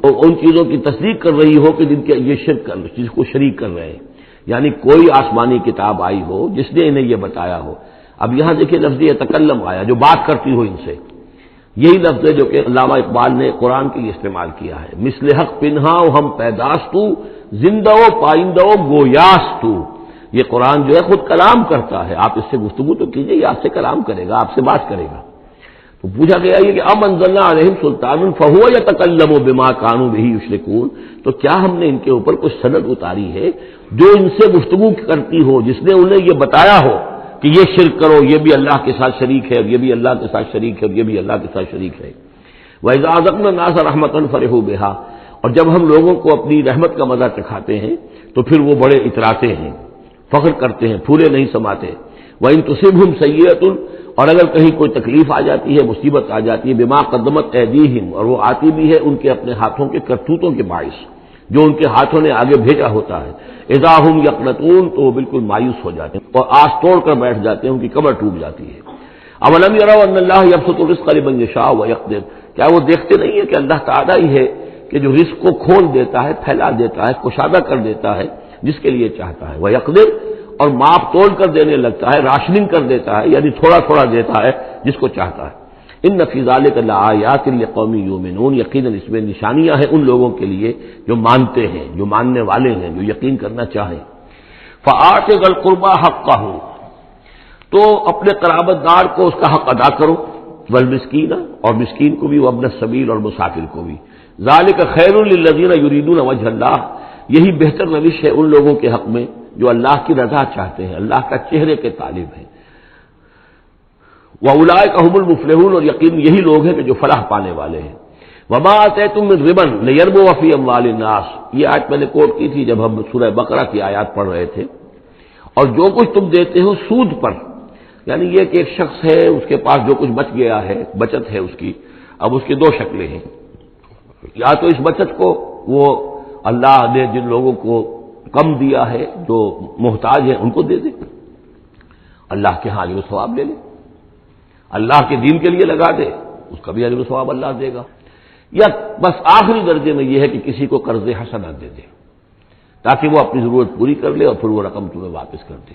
اور ان چیزوں کی تصدیق کر رہی ہو کہ جن کے یہ شرک کر جس کو شریک کر رہے ہیں، یعنی کوئی آسمانی کتاب آئی ہو جس نے انہیں یہ بتایا ہو۔ اب یہاں دیکھیں لفظ یتکلم آیا جو بات کرتی ہو ان سے، یہی لفظ ہے جو کہ علامہ اقبال نے قرآن کے لیے استعمال کیا ہے۔ مثل حق پنہا و ہم پیداستو زندہ و پائندہ و گویاستو، یہ قرآن جو ہے خود کلام کرتا ہے، آپ اس سے گفتگو تو کیجئے، یہ آپ سے کلام کرے گا، آپ سے بات کرے گا۔ تو پوچھا گیا یہ کہ ام انزلنا علیہم سلطان فہو یتکلم بما کانوا بہ یشرکون تو کیا ہم نے ان کے اوپر کچھ سند اتاری ہے جو ان سے گفتگو کرتی ہو، جس نے انہیں یہ بتایا ہو کہ یہ شرک کرو، یہ بھی اللہ کے ساتھ شریک ہے، یہ بھی اللہ کے ساتھ شریک ہے، یہ بھی اللہ کے ساتھ شریک ہے۔ وَإِذَا أَذَقْنَا النَّاسَ رَحْمَةً فَرِحُوا بِهَا اور جب ہم لوگوں کو اپنی رحمت کا مزہ چکھاتے ہیں تو پھر وہ بڑے اتراتے ہیں، فخر کرتے ہیں، پھولے نہیں سماتے۔ وَإِن تُصِبْهُمْ سَيِّئَةٌ اور اگر کہیں کوئی تکلیف آ جاتی ہے، مصیبت آ جاتی ہے، بما قدمت ایدیہم اور وہ آتی بھی ہے ان کے اپنے ہاتھوں کے کرتوتوں کے باعث، جو ان کے ہاتھوں نے آگے بھیجا ہوتا ہے، اذا ہم یقنطون تو وہ بالکل مایوس ہو جاتے ہیں اور آس توڑ کر بیٹھ جاتے ہیں، ان کی کمر ٹوٹ جاتی ہے۔ اولم یروا ان اللہ یبسط الرزق لمن یشاء ویقدر کیا وہ دیکھتے نہیں ہیں کہ اللہ تعالیٰ ہی ہے کہ جو رزق کو کھول دیتا ہے، پھیلا دیتا ہے، کشادہ کر دیتا ہے جس کے لیے چاہتا ہے، ویقدر اور ماپ توڑ کر دینے لگتا ہے، راشننگ کر دیتا ہے، یعنی تھوڑا تھوڑا دیتا ہے جس کو چاہتا ہے۔ ان فی ذلک لآیات لقوم یؤمنون یقیناً اس میں نشانیاں ہیں ان لوگوں کے لیے جو مانتے ہیں، جو ماننے والے ہیں، جو یقین کرنا چاہیں۔ فآت ذی القربى حقہ تو اپنے قرابت دار کو اس کا حق ادا کرو، والمسکین اور مسکین کو بھی، وابن السبیل اور مسافر کو بھی۔ ذالک خیر للذین یریدون وجہ اللہ یہی بہتر روش ہے ان لوگوں کے حق میں جو اللہ کی رضا چاہتے ہیں، اللہ کا چہرے کے طالب ہیں۔ وَأُولَٰئِكَ هُمُ الْمُفْلِحُونَ اور یقین یہی لوگ ہیں کہ جو فلاح پانے والے ہیں۔ وَمَا آتَيْتُم مِّن رِّبًا لِّيَرْبُوَ فِي أَمْوَالِ النَّاسِ یہ آیت میں نے کوٹ کی تھی جب ہم سورہ بقرہ کی آیات پڑھ رہے تھے۔ اور جو کچھ تم دیتے ہو سود پر، یعنی یہ کہ ایک شخص ہے اس کے پاس جو کچھ بچ گیا ہے، بچت ہے اس کی، اب اس کی دو شکلیں ہیں، یا تو اس بچت کو وہ اللہ نے جن لوگوں کو کم دیا ہے، جو محتاج ہیں، ان کو دے دے، اللہ کے ہاں اجر و ثواب لے لے، اللہ کے دین کے لیے لگا دے، اس کا بھی اجر و ثواب اللہ دے گا، یا بس آخری درجے میں یہ ہے کہ کسی کو قرض حسنہ دے دے تاکہ وہ اپنی ضرورت پوری کر لے اور پھر وہ رقم تمہیں واپس کر دے۔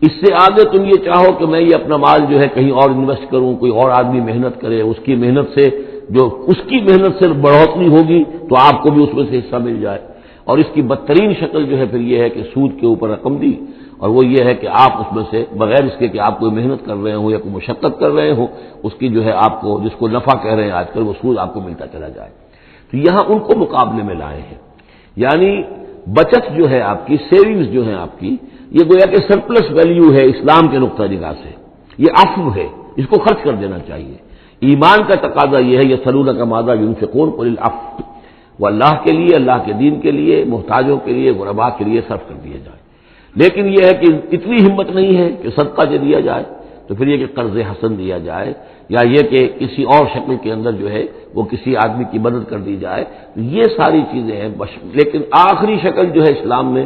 اس سے آگے تم یہ چاہو کہ میں یہ اپنا مال جو ہے کہیں اور انویسٹ کروں، کوئی اور آدمی محنت کرے، اس کی محنت سے جو اس کی محنت سے بڑھوتری ہوگی تو آپ کو بھی اس میں سے حصہ مل جائے، اور اس کی بدترین شکل جو ہے پھر یہ ہے کہ سود کے اوپر رقم دی، اور وہ یہ ہے کہ آپ اس میں سے بغیر اس کے کہ آپ کوئی محنت کر رہے ہوں یا کوئی مشقت کر رہے ہوں، اس کی جو ہے آپ کو جس کو نفع کہہ رہے ہیں آج کل، وہ سود آپ کو ملتا چلا جائے۔ تو یہاں ان کو مقابلے میں لائے ہیں، یعنی بچت جو ہے آپ کی، سیونگز جو ہیں آپ کی، یہ گویا کہ سرپلس ویلیو ہے اسلام کے نقطہ نگاہ سے، یہ عفو ہے، اس کو خرچ کر دینا چاہیے۔ ایمان کا تقاضا یہ ہے یسألونک ماذا ينفقون قل العفو، وہ اللہ کے لیے، اللہ کے دین کے لیے، محتاجوں کے لیے، غرباء کے لیے صرف کر دیا جائے۔ لیکن یہ ہے کہ اتنی ہمت نہیں ہے کہ صدقہ جو دیا جائے تو پھر یہ کہ قرض حسن دیا جائے، یا یہ کہ کسی اور شکل کے اندر جو ہے وہ کسی آدمی کی مدد کر دی جائے، یہ ساری چیزیں ہیں۔ لیکن آخری شکل جو ہے اسلام میں،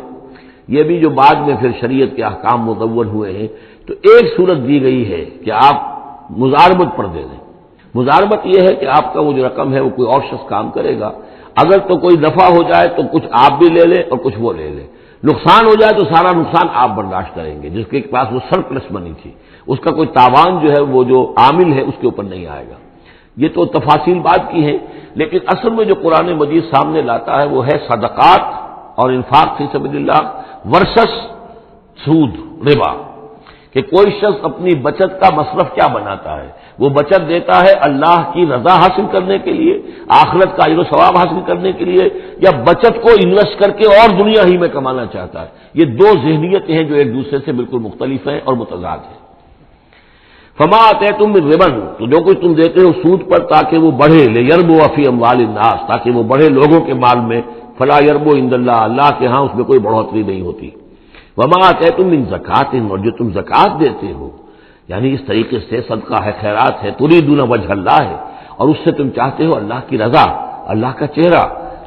یہ بھی جو بعد میں پھر شریعت کے احکام مدون ہوئے ہیں، تو ایک صورت دی گئی ہے کہ آپ مزاربت پر دے دیں۔ مزاربت یہ ہے کہ آپ کا وہ جو رقم ہے وہ کوئی اور شخص کام کرے گا، اگر تو کوئی دفع ہو جائے تو کچھ آپ بھی لے لیں اور کچھ وہ لے لیں، نقصان ہو جائے تو سارا نقصان آپ برداشت کریں گے، جس کے پاس وہ سرپلس منی تھی اس کا کوئی تاوان جو ہے وہ جو عامل ہے اس کے اوپر نہیں آئے گا۔ یہ تو تفاصیل بات کی ہیں، لیکن اصل میں جو قرآن مجید سامنے لاتا ہے وہ ہے صدقات اور انفاق فی سبیل اللہ ورسس سود، ربا، کہ کوئی شخص اپنی بچت کا مصرف کیا بناتا ہے، وہ بچت دیتا ہے اللہ کی رضا حاصل کرنے کے لیے، آخرت کا اجر و ثواب حاصل کرنے کے لیے، یا بچت کو انویسٹ کر کے اور دنیا ہی میں کمانا چاہتا ہے۔ یہ دو ذہنیتیں ہیں جو ایک دوسرے سے بالکل مختلف ہیں اور متضاد ہیں۔ فما آتیتم من ربا، تو جو کچھ تم دیتے ہو سود پر تاکہ وہ بڑھے، لیربو فی اموال الناس، تاکہ وہ بڑھے لوگوں کے مال میں، فلا یربو عند اللہ، اللہ کے ہاں اس میں کوئی بڑھوتری نہیں ہوتی۔ وما آتیتم من زکات، اور جو تم زکات دیتے ہو، یعنی اس طریقے سے صدقہ ہے، خیرات ہے، تریدون وجہ اللہ ہے، اور اس سے تم چاہتے ہو اللہ کی رضا، اللہ کا چہرہ،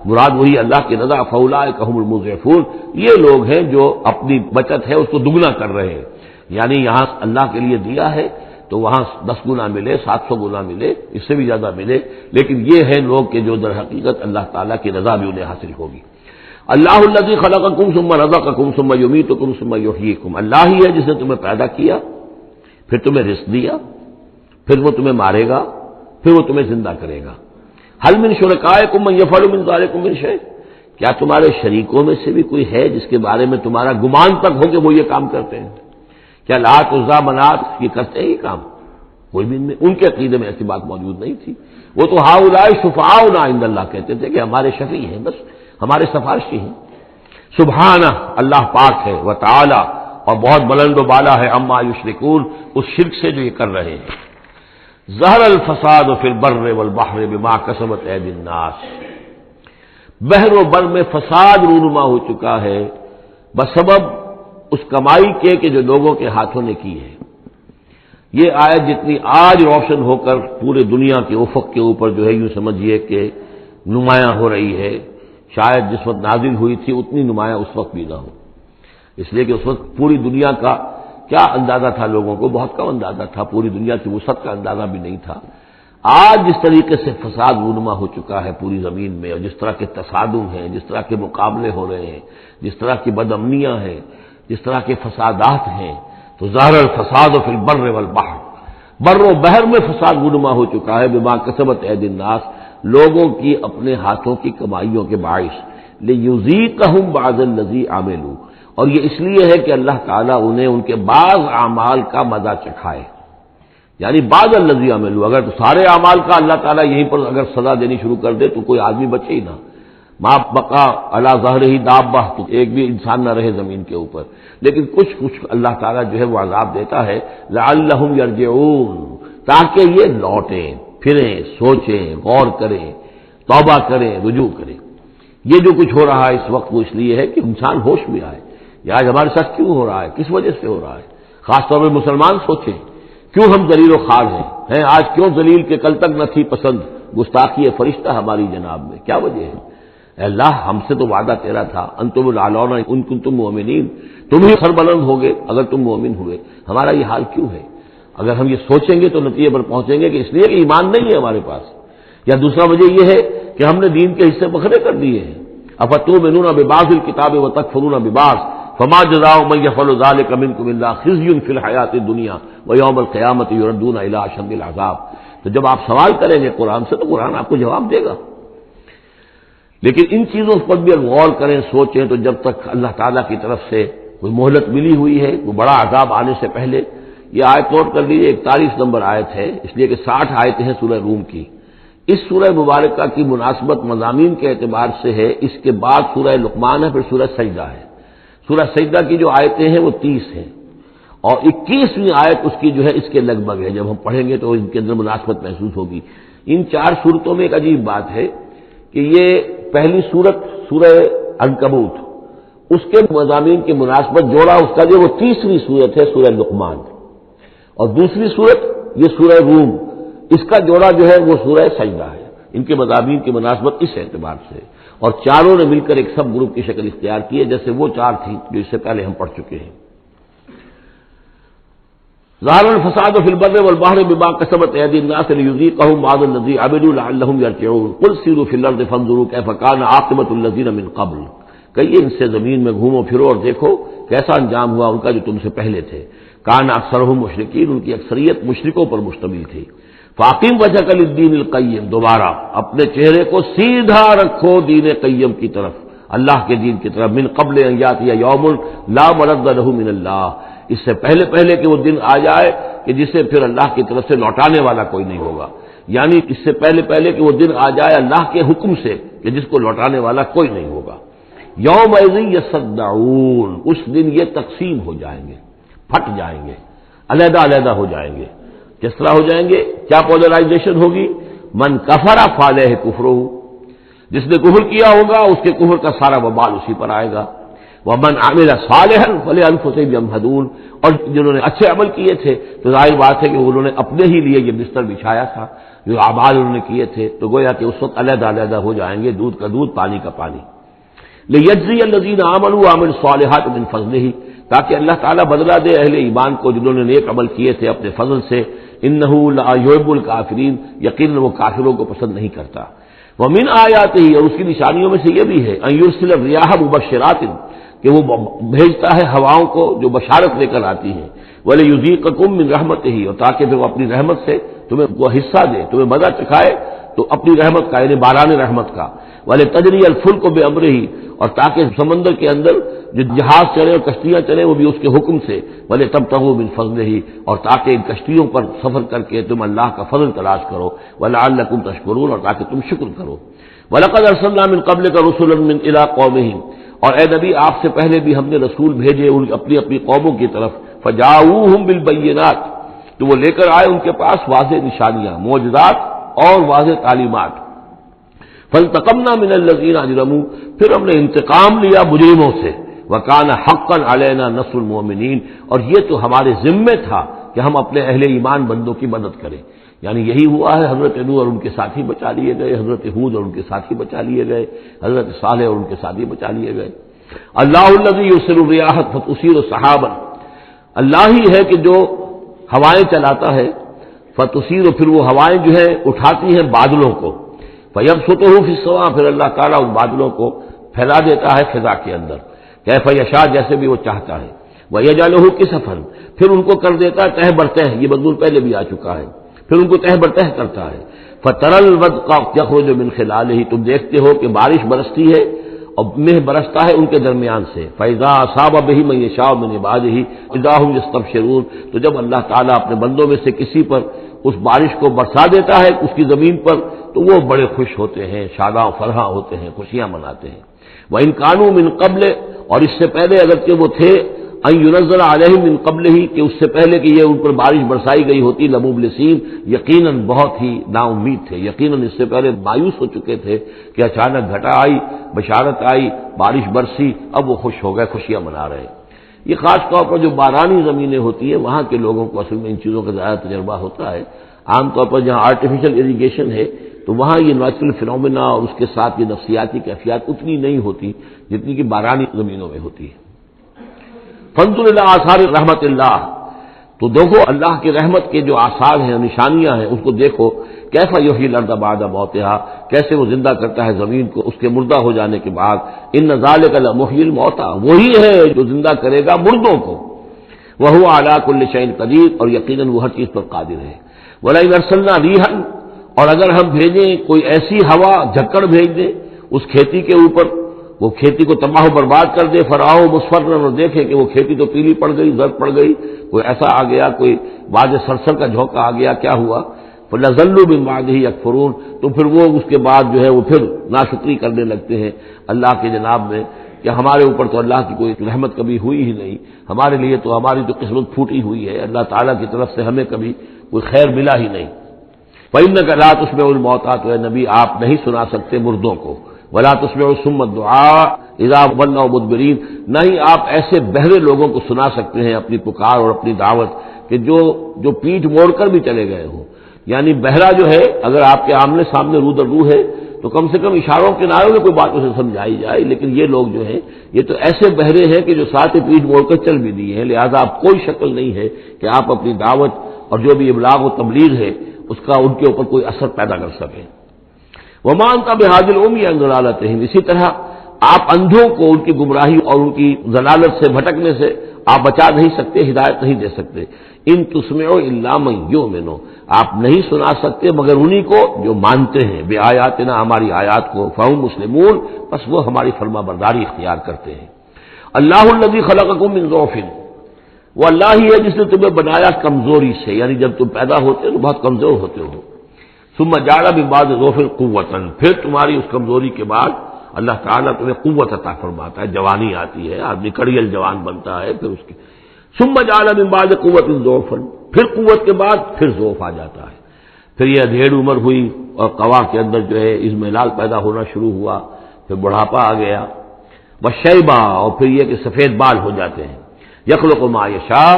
مراد وہی اللہ کی رضا، فاولئک هم المضعفون، یہ لوگ ہیں جو اپنی بچت ہے اس کو دگنا کر رہے ہیں، یعنی یہاں اللہ کے لیے دیا ہے تو وہاں 10 گنا ملے، 700 گنا ملے، اس سے بھی زیادہ ملے، لیکن یہ ہے لوگ کہ جو در حقیقت اللہ تعالیٰ کی رضا بھی انہیں حاصل ہوگی۔ اللہ الذی خلقکم ثم رزقکم ثم یمیتکم ثم یحییکم، اللہ ہی ہے جس نے تمہیں پیدا کیا، پھر تمہیں رزق دیا، پھر وہ تمہیں مارے گا، پھر وہ تمہیں زندہ کرے گا۔ هل من شرکائکم من یفعل من ذلکم من شیء، کیا تمہارے شریکوں میں سے بھی کوئی ہے جس کے بارے میں تمہارا گمان تک ہو کہ وہ یہ کام کرتے ہیں؟ کیا لات عزا منات یہ کرتے ہیں یہ کام؟ کوئی بھی ان کے عقیدے میں ایسی بات موجود نہیں تھی۔ وہ تو ہؤلاء شفعاؤنا عند اللہ کہتے تھے کہ ہمارے شفیع ہیں، بس ہمارے سفارشی ہیں۔ سبحانہ، اللہ پاک ہے، وتعالی، اور بہت بلند و بالا ہے، عما یشرکون، اس شرک سے جو یہ کر رہے ہیں۔ ظہر الفساد فی البر والبحر بما کسبت ایدی الناس، بحر و بر میں فساد رونما ہو چکا ہے بسبب اس کمائی کے کہ جو لوگوں کے ہاتھوں نے کی ہے۔ یہ آیت جتنی آج روشن ہو کر پورے دنیا کے افق کے اوپر جو ہے یوں سمجھیے کہ نمایاں ہو رہی ہے، شاید جس وقت نازل ہوئی تھی اتنی نمایاں اس وقت بھی نہ ہو، اس لیے کہ اس وقت پوری دنیا کا کیا اندازہ تھا، لوگوں کو بہت کم اندازہ تھا، پوری دنیا کی وسعت کا اندازہ بھی نہیں تھا۔ آج جس طریقے سے فساد رونما ہو چکا ہے پوری زمین میں، اور جس طرح کے تصادم ہیں، جس طرح کے مقابلے ہو رہے ہیں، جس طرح کی بد امنیاں ہیں، جس طرح کے فسادات ہیں، تو ظاہر الفساد فی البر والبحر، بر و بحر میں فساد رونما ہو چکا ہے بما کسبت ایدی الناس، لوگوں کی اپنے ہاتھوں کی کمائیوں کے باعث، لیذیقہم بعض الذی عملوا، اور یہ اس لیے ہے کہ اللہ تعالیٰ انہیں ان کے بعض اعمال کا مزہ چکھائے، یعنی بعض الذی عملوا، اگر سارے اعمال کا اللہ تعالیٰ یہیں پر اگر سزا دینی شروع کر دے تو کوئی آدمی بچے ہی نہ، ما بقا علی ظہرہ دابہ، تو ایک بھی انسان نہ رہے زمین کے اوپر، لیکن کچھ اللہ تعالیٰ جو ہے وہ عذاب دیتا ہے، لعلہم یرجعون، تاکہ یہ لوٹیں پھریں، سوچیں، غور کریں، توبہ کریں، رجوع کریں۔ یہ جو کچھ ہو رہا ہے اس وقت وہ اس لیے ہے کہ انسان ہوش میں آئے، یہ آج ہمارے ساتھ کیوں ہو رہا ہے، کس وجہ سے ہو رہا ہے، خاص طور پہ مسلمان سوچیں کیوں ہم ذلیل و خوار ہیں آج، کیوں ذلیل کے کل تک نہ تھی پسند گستاخی فرشتہ ہماری جناب میں، کیا وجہ ہے؟ اے اللہ، ہم سے تو وعدہ تیرا تھا، انتم الاعلون ان کنتم مؤمنین، تم ہی سربلند ہوگے اگر تم مومن ہوئے، ہمارا یہ حال کیوں ہے؟ اگر ہم یہ سوچیں گے تو نتیجے پر پہنچیں گے کہ اس لیے کہ ایمان نہیں ہے ہمارے پاس، یا دوسرا وجہ یہ ہے کہ ہم نے دین کے حصے بکھرے کر دیے ہیں۔ افتؤمنون ببعض الکتاب وتکفرون ببعض فما جزاء من يفعل ذلك منكم الا خزي في الحیاۃ الدنیا ویوم القیامۃ یردون الی اشد العذاب۔ تو جب آپ سوال کریں گے قرآن سے تو قرآن آپ کو جواب دے گا، لیکن ان چیزوں پر بھی اگر غور کریں، سوچیں، تو جب تک اللہ تعالیٰ کی طرف سے کوئی مہلت ملی ہوئی ہے، کوئی بڑا عذاب آنے سے پہلے، یہ آیت نوٹ کر لیجیے، 41 نمبر آیت ہے، اس لیے کہ 60 آیتیں ہیں سورہ روم کی۔ اس سورہ مبارکہ کی مناسبت مضامین کے اعتبار سے ہے، اس کے بعد سورہ لقمان ہے، پھر سورہ سجدہ ہے۔ سورہ سجدہ کی جو آیتیں ہیں وہ 30 ہیں، اور 21ویں آیت اس کی جو ہے اس کے لگ بھگ ہے، جب ہم پڑھیں گے تو ان کے اندر مناسبت محسوس ہوگی۔ ان 4 صورتوں میں ایک عجیب بات ہے کہ یہ پہلی صورت سورہ عنکبوت، اس کے مضامین کی مناسبت جوڑا اس کا جو وہ تیسری صورت ہے سورہ لقمان، اور دوسری صورت یہ سورہ روم، اس کا جوڑا جو ہے وہ سورہ سجدہ ہے۔ ان کے مضامین کی مناسبت اس اعتبار سے، اور چاروں نے مل کر ایک سب گروپ کی شکل اختیار کی ہے، جیسے وہ 4 تھی جو اس سے پہلے ہم پڑھ چکے ہیں۔ ظاہر الفساد فی البر والبحر بما کسبت ایدی الناس لیذیقہم بعض الذی عملوا لعلہم یرجعون قل سیروا فی الارض فانظروا کیف کان عاقبۃ الذین من قبل، کہیے ان سے زمین میں گھومو پھرو اور دیکھو کیسا انجام ہوا ان کا جو تم سے پہلے تھے۔ کان اکثرہم مشرکین، ان کی اکثریت مشرکوں پر مشتمل تھی۔ فاقم وجہک للدین القیم، دوبارہ اپنے چہرے کو سیدھا رکھو دین قیم کی طرف، اللہ کے دین کی طرف، من قبل ان یاتی یوم لا مرد لہ من اللہ، اس سے پہلے کہ وہ دن آ جائے کہ جسے پھر اللہ کی طرف سے لوٹانے والا کوئی نہیں ہوگا، یعنی اس سے پہلے کہ وہ دن آ جائے اللہ کے حکم سے کہ جس کو لوٹانے والا کوئی نہیں ہوگا۔ یومئذ یصدعون، اس دن یہ تقسیم ہو جائیں گے، پھٹ جائیں گے، علیحدہ ہو جائیں گے۔ کس طرح ہو جائیں گے؟ کیا پولرائزیشن ہوگی؟ من کفر فعلیہ کفرہ، جس نے کفر کیا ہوگا اس کے کفر کا سارا وبال اسی پر آئے گا۔ ومن عمل صالحا فلانفسهم یمہدون، اور جنہوں نے اچھے عمل کیے تھے تو ظاہر بات ہے کہ انہوں نے اپنے ہی لیے یہ بستر بچھایا تھا، جو اعمال انہوں نے کیے تھے، تو گویا کہ اس وقت علیحدہ ہو جائیں گے، دودھ کا دودھ پانی کا پانی۔ لیجزی الذین آمنوا وعملوا الصالحات من فضلہ، تاکہ اللہ تعالیٰ بدلہ دے اہل ایمان کو جنہوں نے نیک عمل کیے تھے اپنے فضل سے۔ انہ لا یحب الکافرین، یقیناً وہ کافروں کو پسند نہیں کرتا۔ ومن آیاتہ، اور اس کی نشانیوں میں سے یہ بھی ہے، ان یرسل الریاح مبشرات، کہ وہ بھیجتا ہے ہواؤں کو جو بشارت لے کر آتی ہیں، ولیذیقکم من رحمتہ، اور تاکہ پھر وہ اپنی رحمت سے تمہیں وہ حصہ دے، تمہیں مزہ چکھائے تو اپنی رحمت کا، یعنی باران رحمت کا۔ ولتجری الفلک بامرہ، اور تاکہ سمندر کے اندر جو جہاز چلے اور کشتیاں چلیں وہ بھی اس کے حکم سے، ولتبتغوا من فضلہ، اور تاکہ ان کشتیوں پر سفر کر کے تم اللہ کا فضل تلاش کرو، ولعلکم تشکرون، اور تاکہ تم شکر کرو۔ ولقد ارسلنا من قبلک رسلا من الی قومہم، اور اے نبی آپ سے پہلے بھی ہم نے رسول بھیجے ان اپنی قوموں کی طرف، فجاؤوہم بالبینات، تو وہ لے کر آئے ان کے پاس واضح نشانیاں، معجزات اور واضح تعلیمات۔ فانتقمنا من الذین اجرموا، پھر ہم نے انتقام لیا مجرموں سے، وکان حقا علینا نصر المؤمنین، اور یہ تو ہمارے ذمے تھا کہ ہم اپنے اہل ایمان بندوں کی مدد کریں۔ یعنی یہی ہوا ہے، حضرت نوح اور ان کے ساتھی بچا لیے گئے، حضرت ہود اور ان کے ساتھی بچا لیے گئے، حضرت صالح اور ان کے ساتھی بچا لیے گئے۔ اللہ الذی یرسل الرياح فتثير سحابا، اللہ ہی ہے کہ جو ہوائیں چلاتا ہے، فتثير، پھر وہ ہوائیں جو ہے اٹھاتی ہیں بادلوں کو، فیبسطہ فی السماء، پھر اللہ تعالیٰ ان بادلوں کو پھیلا دیتا ہے فضا کے اندر، کیف یشاء، جیسے بھی وہ چاہتا ہے، ویجعلہ کسفا، پھر ان کو کر دیتا ہے تہ برتہ، یہ مضمون پہلے بھی آ چکا ہے، پھر ان کو تہ برتہ کرتا ہے۔ فترى الودق یخرج من خلالہ، تم دیکھتے ہو کہ بارش برستی ہے اور مہ برستا ہے ان کے درمیان سے، فاذا اصاب به من یشاء من عباده اذا هم یستبشرون، تو جب اللہ تعالیٰ اپنے بندوں میں سے کسی پر اس بارش کو برسا دیتا ہے اس کی زمین پر، تو وہ بڑے خوش ہوتے ہیں، شاداں فرحاں ہوتے ہیں، خوشیاں مناتے ہیں۔ وَإِن كَانُوا مِن قَبْلِ، اور اس سے پہلے اگرچہ وہ تھے، ان ينزل علیہم من قبل ہی، کہ اس سے پہلے کہ یہ ان پر بارش برسائی گئی ہوتی، لمبلسین، یقیناً بہت ہی نا امید تھے، یقیناً اس سے پہلے مایوس ہو چکے تھے کہ اچانک گھٹا آئی، بشارت آئی، بارش برسی، اب وہ خوش ہو گئے، خوشیاں منا رہے۔ یہ خاص طور پر جو بارانی زمینیں ہوتی ہیں وہاں کے لوگوں کو اصل میں ان چیزوں کا زیادہ تجربہ ہوتا ہے۔ عام طور پر جہاں آرٹیفیشل اریگیشن ہے تو وہاں یہ نیچرل فینومینا اور اس کے ساتھ یہ نفسیاتی کیفیات اتنی نہیں ہوتی جتنی کہ بارانی زمینوں میں ہوتی ہے۔ فانظر الی آثار رحمت اللہ، تو دیکھو اللہ کی رحمت کے جو آثار ہیں، نشانیاں ہیں، اس کو دیکھو، کیف یحیی الارض بعد موتہا، کیسے وہ زندہ کرتا ہے زمین کو اس کے مردہ ہو جانے کے بعد۔ ان ذالک لمحیی الموتیٰ، وہی ہے جو زندہ کرے گا مردوں کو، وہو علی کل شیء قدیر، اور یقیناً وہ ہر چیز پر قادر ہے۔ ولئن ارسلنا ریحا، اور اگر ہم بھیجیں کوئی ایسی ہوا، جھکڑ بھیج دیں اس کھیتی کے اوپر، وہ کھیتی کو تباہ و برباد کر دے، فراؤ مصفرا، اور دیکھے کہ وہ کھیتی تو پیلی پڑ گئی، زرد پڑ گئی، کوئی ایسا آ گیا، کوئی باز سرسر کا جھونکا آ گیا، کیا ہوا؟ فَلَظَلُّوا مِن بَعْدِهِ يَكْفُرُونَ، تو پھر وہ اس کے بعد جو ہے وہ پھر ناشکری کرنے لگتے ہیں اللہ کے جناب میں، کہ ہمارے اوپر تو اللہ کی کوئی رحمت کبھی ہوئی ہی نہیں، ہمارے لیے تو ہماری تو قسمت پھوٹی ہوئی ہے، اللہ تعالیٰ کی طرف سے ہمیں کبھی کوئی خیر ملا ہی نہیں۔ فَإِنَّكَ لَا تُسْمِعُ الْمَوْتَىٰ، تو اے نبی آپ نہیں سنا سکتے مردوں کو، وَلَا تُسْمِعُ الصُّمَّ الدُّعَاءَ اِذَا وَلَّوْا مُدْبِرِينَ، نہ ہی آپ ایسے بہرے لوگوں کو سنا سکتے ہیں اپنی پکار اور اپنی دعوت کہ جو پیٹھ موڑ کر بھی چلے گئے ہوں۔ یعنی بہرا جو ہے اگر آپ کے آمنے سامنے رو در رو ہے تو کم سے کم اشاروں کے نعروں میں کوئی بات اسے سمجھائی جائے، لیکن یہ لوگ جو ہیں یہ تو ایسے بہرے ہیں کہ جو ساتھ پیٹھ موڑ کر چل بھی دیے ہیں، لہذا اب کوئی شکل نہیں ہے کہ آپ اپنی دعوت اور جو بھی ابلاغ و تبلیغ ہے اس کا ان کے اوپر کوئی اثر پیدا کر سکیں۔ وَمَا أَنتَ بِهَادِ الْعُمْيِ عَن ضَلَالَتِهِمْ، اسی طرح آپ اندھوں کو ان کی گمراہی اور ان کی ضلالت سے بھٹکنے سے آپ بچا نہیں سکتے، ہدایت نہیں دے سکتے۔ ان تسمع الا من یؤمن، آپ نہیں سنا سکتے مگر انہی کو جو مانتے ہیں، بے آیاتنا، ہماری آیات کو، فہم مسلمون، بس وہ ہماری فرما برداری اختیار کرتے ہیں۔ اللہ الذی خلقکم من ضعف، وہ اللہ ہی ہے جس نے تمہیں بنایا کمزوری سے، یعنی جب تم پیدا ہوتے ہو تو بہت کمزور ہوتے ہو، ثم جعل من بعد ضعف قوۃ، پھر تمہاری اس کمزوری کے بعد اللہ تعالیٰ تمہیں قوت عطا فرماتا ہے، جوانی آتی ہے، آدمی کڑیل جوان بنتا ہے، پھر اس کی ثم جعل من بعد قوۃ ضعفا، پھر قوت کے بعد پھر ضعف آ جاتا ہے، پھر یہ ادھیڑ عمر ہوئی اور قوا کے اندر جو ہے اضمحلال پیدا ہونا شروع ہوا، پھر بڑھاپا آ گیا، وشیبہ، اور پھر یہ کہ سفید بال ہو جاتے ہیں۔ یخلق ما یشاء،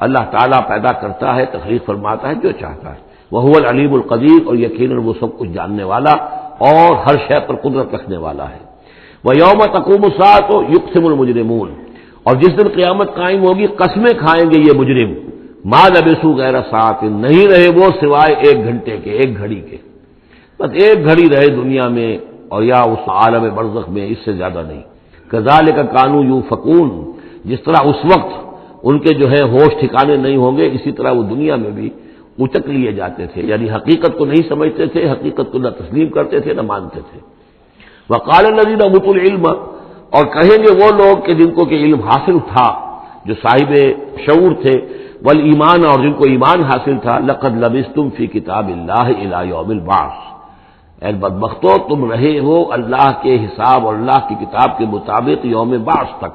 اللہ تعالیٰ پیدا کرتا ہے، تخلیق فرماتا ہے جو چاہتا ہے، وہو العلیم القدیر، اور یقیناً وہ سب کچھ جاننے والا اور ہر شے پر قدرت رکھنے والا ہے۔ وَيَوْمَ تَقُومُ السَّاعَةُ يُقْسِمُ الْمُجْرِمُونَ، اور جس دن قیامت قائم ہوگی قسمیں کھائیں گے یہ مجرم، ما لبثوا غیر ساعۃ، نہیں رہے وہ سوائے ایک گھنٹے کے، ایک گھڑی کے، بس ایک گھڑی رہے دنیا میں اور یا اس عالم برزخ میں، اس سے زیادہ نہیں۔ کذالک کانوا یؤفکون، جس طرح اس وقت ان کے جو ہے ہوش ٹھکانے نہیں ہوں گے، اسی طرح وہ دنیا میں بھی اچک لیے جاتے تھے، یعنی حقیقت کو نہیں سمجھتے تھے، حقیقت کو نہ تسلیم کرتے تھے نہ مانتے تھے۔ وقال الذین اوتوا العلم، اور کہیں گے وہ لوگ کہ جن کو کہ علم حاصل تھا، جو صاحب شعور تھے، والایمان، اور جن کو ایمان حاصل تھا، لقد لبثتم فی کتاب اللہ الی یوم البعث، اے بدبختو تم رہے ہو اللہ کے حساب اور اللہ کی کتاب کے مطابق یوم بعث تک۔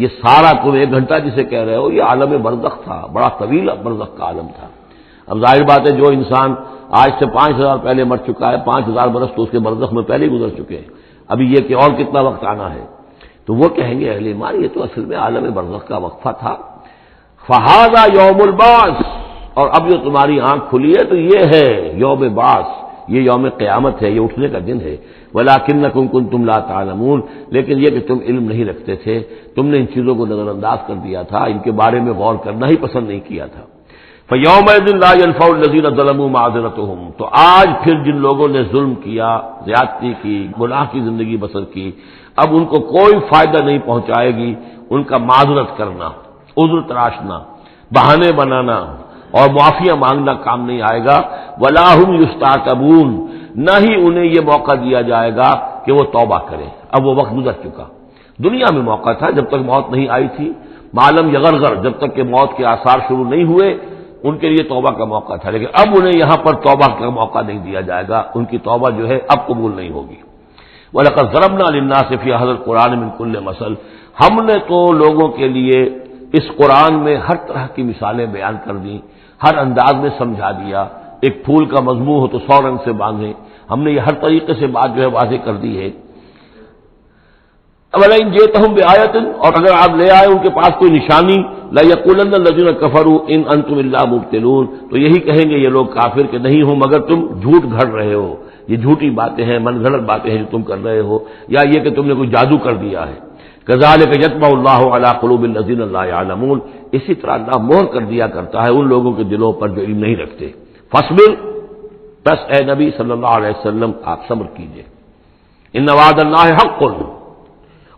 یہ سارا تم ایک گھنٹہ جسے کہہ رہے ہو یہ عالم برزخ تھا، بڑا طویل برزخ کا عالم تھا۔ اب ظاہر بات ہے جو انسان آج سے 5000 پہلے مر چکا ہے، 5000 برس تو اس کے برزخ میں پہلے ہی گزر چکے ہیں، ابھی یہ کہ اور کتنا وقت آنا ہے، تو وہ کہیں گے اہل ایمان یہ تو اصل میں عالم برزخ کا وقفہ تھا۔ فہذا یوم البعث، اور اب جو تمہاری آنکھ کھلی ہے تو یہ ہے یوم بعث، یہ یوم قیامت ہے، یہ اٹھنے کا دن ہے۔ ولکنکم کنتم لا تعلمون، لیکن یہ کہ تم علم نہیں رکھتے تھے، تم نے ان چیزوں کو نظر انداز کر دیا تھا، ان کے بارے میں غور کرنا ہی پسند نہیں کیا تھا۔ فَيَوْمَئِذٍ لَا يَنفَعُ الَّذِينَ ظَلَمُوا مَعْذِرَتُهُمْ، تو آج پھر جن لوگوں نے ظلم کیا، زیادتی کی، گناہ کی زندگی بسر کی، اب ان کو کوئی فائدہ نہیں پہنچائے گی ان کا معذرت کرنا، عذر تراشنا، بہانے بنانا اور معافیاں مانگنا کام نہیں آئے گا۔ وَلَا هُمْ يُسْتَعْتَبُونَ، نہ ہی انہیں یہ موقع دیا جائے گا کہ وہ توبہ کریں، اب وہ وقت گزر چکا۔ دنیا میں موقع تھا جب تک موت نہیں آئی تھی، معلم یغرغر، جب تک کہ موت کے آثار شروع نہیں ہوئے ان کے لیے توبہ کا موقع تھا، لیکن اب انہیں یہاں پر توبہ کا موقع نہیں دیا جائے گا، ان کی توبہ جو ہے اب قبول نہیں ہوگی۔ وَلَقَدْ ضَرَبْنَا لِلنَّاسِ فِي هَذَا الْقُرْآنِ مِنْ كُلِّ مَثَلٍ، ہم نے تو لوگوں کے لیے اس قرآن میں ہر طرح کی مثالیں بیان کر دیں، ہر انداز میں سمجھا دیا، ایک پھول کا مضمون ہو تو 100 رنگ سے باندھیں، ہم نے یہ ہر طریقے سے بات جو ہے واضح کر دی ہے۔ وَلَئِن جِئْتَهُم بِآیَةٍ، اور اگر آپ لے آئے ان کے پاس کوئی نشانی، لَيَقُولَنَّ الَّذِينَ كَفَرُوا إِنْ أَنْتُمْ إِلَّا مُبْطِلُونَ، تو یہی کہیں گے یہ لوگ کافر کہ نہیں ہو مگر تم جھوٹ گھڑ رہے ہو، یہ جھوٹی باتیں ہیں، من گھڑت باتیں ہیں جو تم کر رہے ہو، یا یہ کہ تم نے کوئی جادو کر دیا ہے۔ كَذَلِكَ يَطْبَعُ اللَّهُ عَلَىٰ قُلُوبِ الَّذِينَ لَا يَعْلَمُونَ، اسی طرح اللہ مہر کر دیا کرتا ہے ان لوگوں کے دلوں پر جو علم نہیں رکھتے۔ فَاصْبِرْ، بس اے نبی صلی اللہ علیہ وسلم آپ صبر کیجئے۔ إِنَّ وعد اللَّهِ حَقٌّ،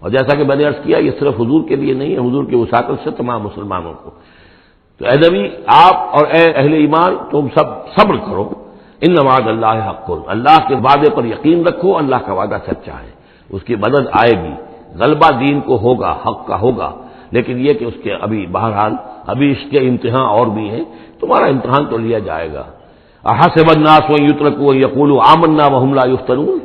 اور جیسا کہ میں نے عرض کیا یہ صرف حضور کے لیے نہیں ہے، حضور کی وساطت سے تمام مسلمانوں کو۔ تو اے نبی آپ اور اے اہل ایمان تم سب صبر کرو۔ ان وعد اللہ حق، اللہ کے وعدے پر یقین رکھو، اللہ کا وعدہ سچا ہے، اس کی مدد آئے گی، غلبہ دین کو ہوگا، حق کا ہوگا، لیکن یہ کہ اس کے ابھی بہرحال ابھی اس کے امتحان اور بھی ہیں، تمہارا امتحان تو لیا جائے گا۔ احسب الناس ان یترکوا ان یقولوا آمنا وهم لا یفتنون،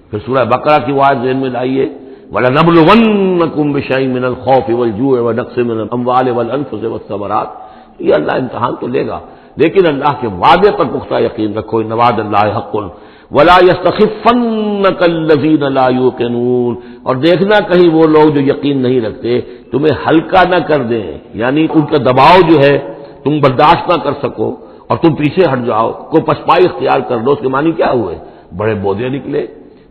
پھر سورہ بقرہ کی آیت ذہن میں لائیے وَلَنَبْلُوَنَّكُمْ بِشَيْءٍ مِّنَ الْخَوْفِ وَالْجُوعِ وَنَقْصٍ مِّنَ الْأَمْوَالِ وَالْأَنفُسِ وَالثَّمَرَاتِ. یہ اللہ امتحان تو لے گا، لیکن اللہ کے وعدے پر پختہ یقین رکھو، ان وعد اللہ حق ولا یستخفنک الذین لا یوقنون. اور دیکھنا کہیں وہ لوگ جو یقین نہیں رکھتے تمہیں ہلکا نہ کر دیں، یعنی ان کا دباؤ جو ہے تم برداشت نہ کر سکو اور تم پیچھے ہٹ جاؤ، کو پسپائی اختیار کر دو. اس کے معنی کیا ہوئے؟ بڑے بودے نکلے،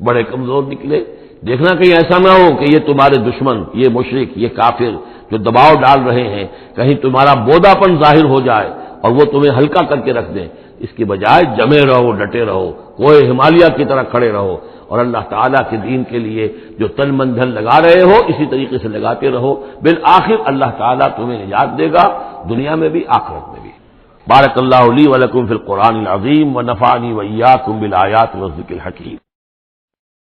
بڑے کمزور نکلے. دیکھنا کہیں ایسا نہ ہو کہ یہ تمہارے دشمن، یہ مشرک، یہ کافر جو دباؤ ڈال رہے ہیں، کہیں تمہارا بودا پن ظاہر ہو جائے اور وہ تمہیں ہلکا کر کے رکھ دیں. اس کی بجائے جمے رہو، ڈٹے رہو، کوئی ہمالیہ کی طرح کھڑے رہو، اور اللہ تعالیٰ کے دین کے لیے جو تن من دھن لگا رہے ہو اسی طریقے سے لگاتے رہو. بالآخر اللہ تعالیٰ تمہیں نجات دے گا، دنیا میں بھی آخرت میں بھی. بارک اللہ لی ولکم فی القرآن العظیم ونفعنی وإیاکم بالآیات والذکر الحکیم.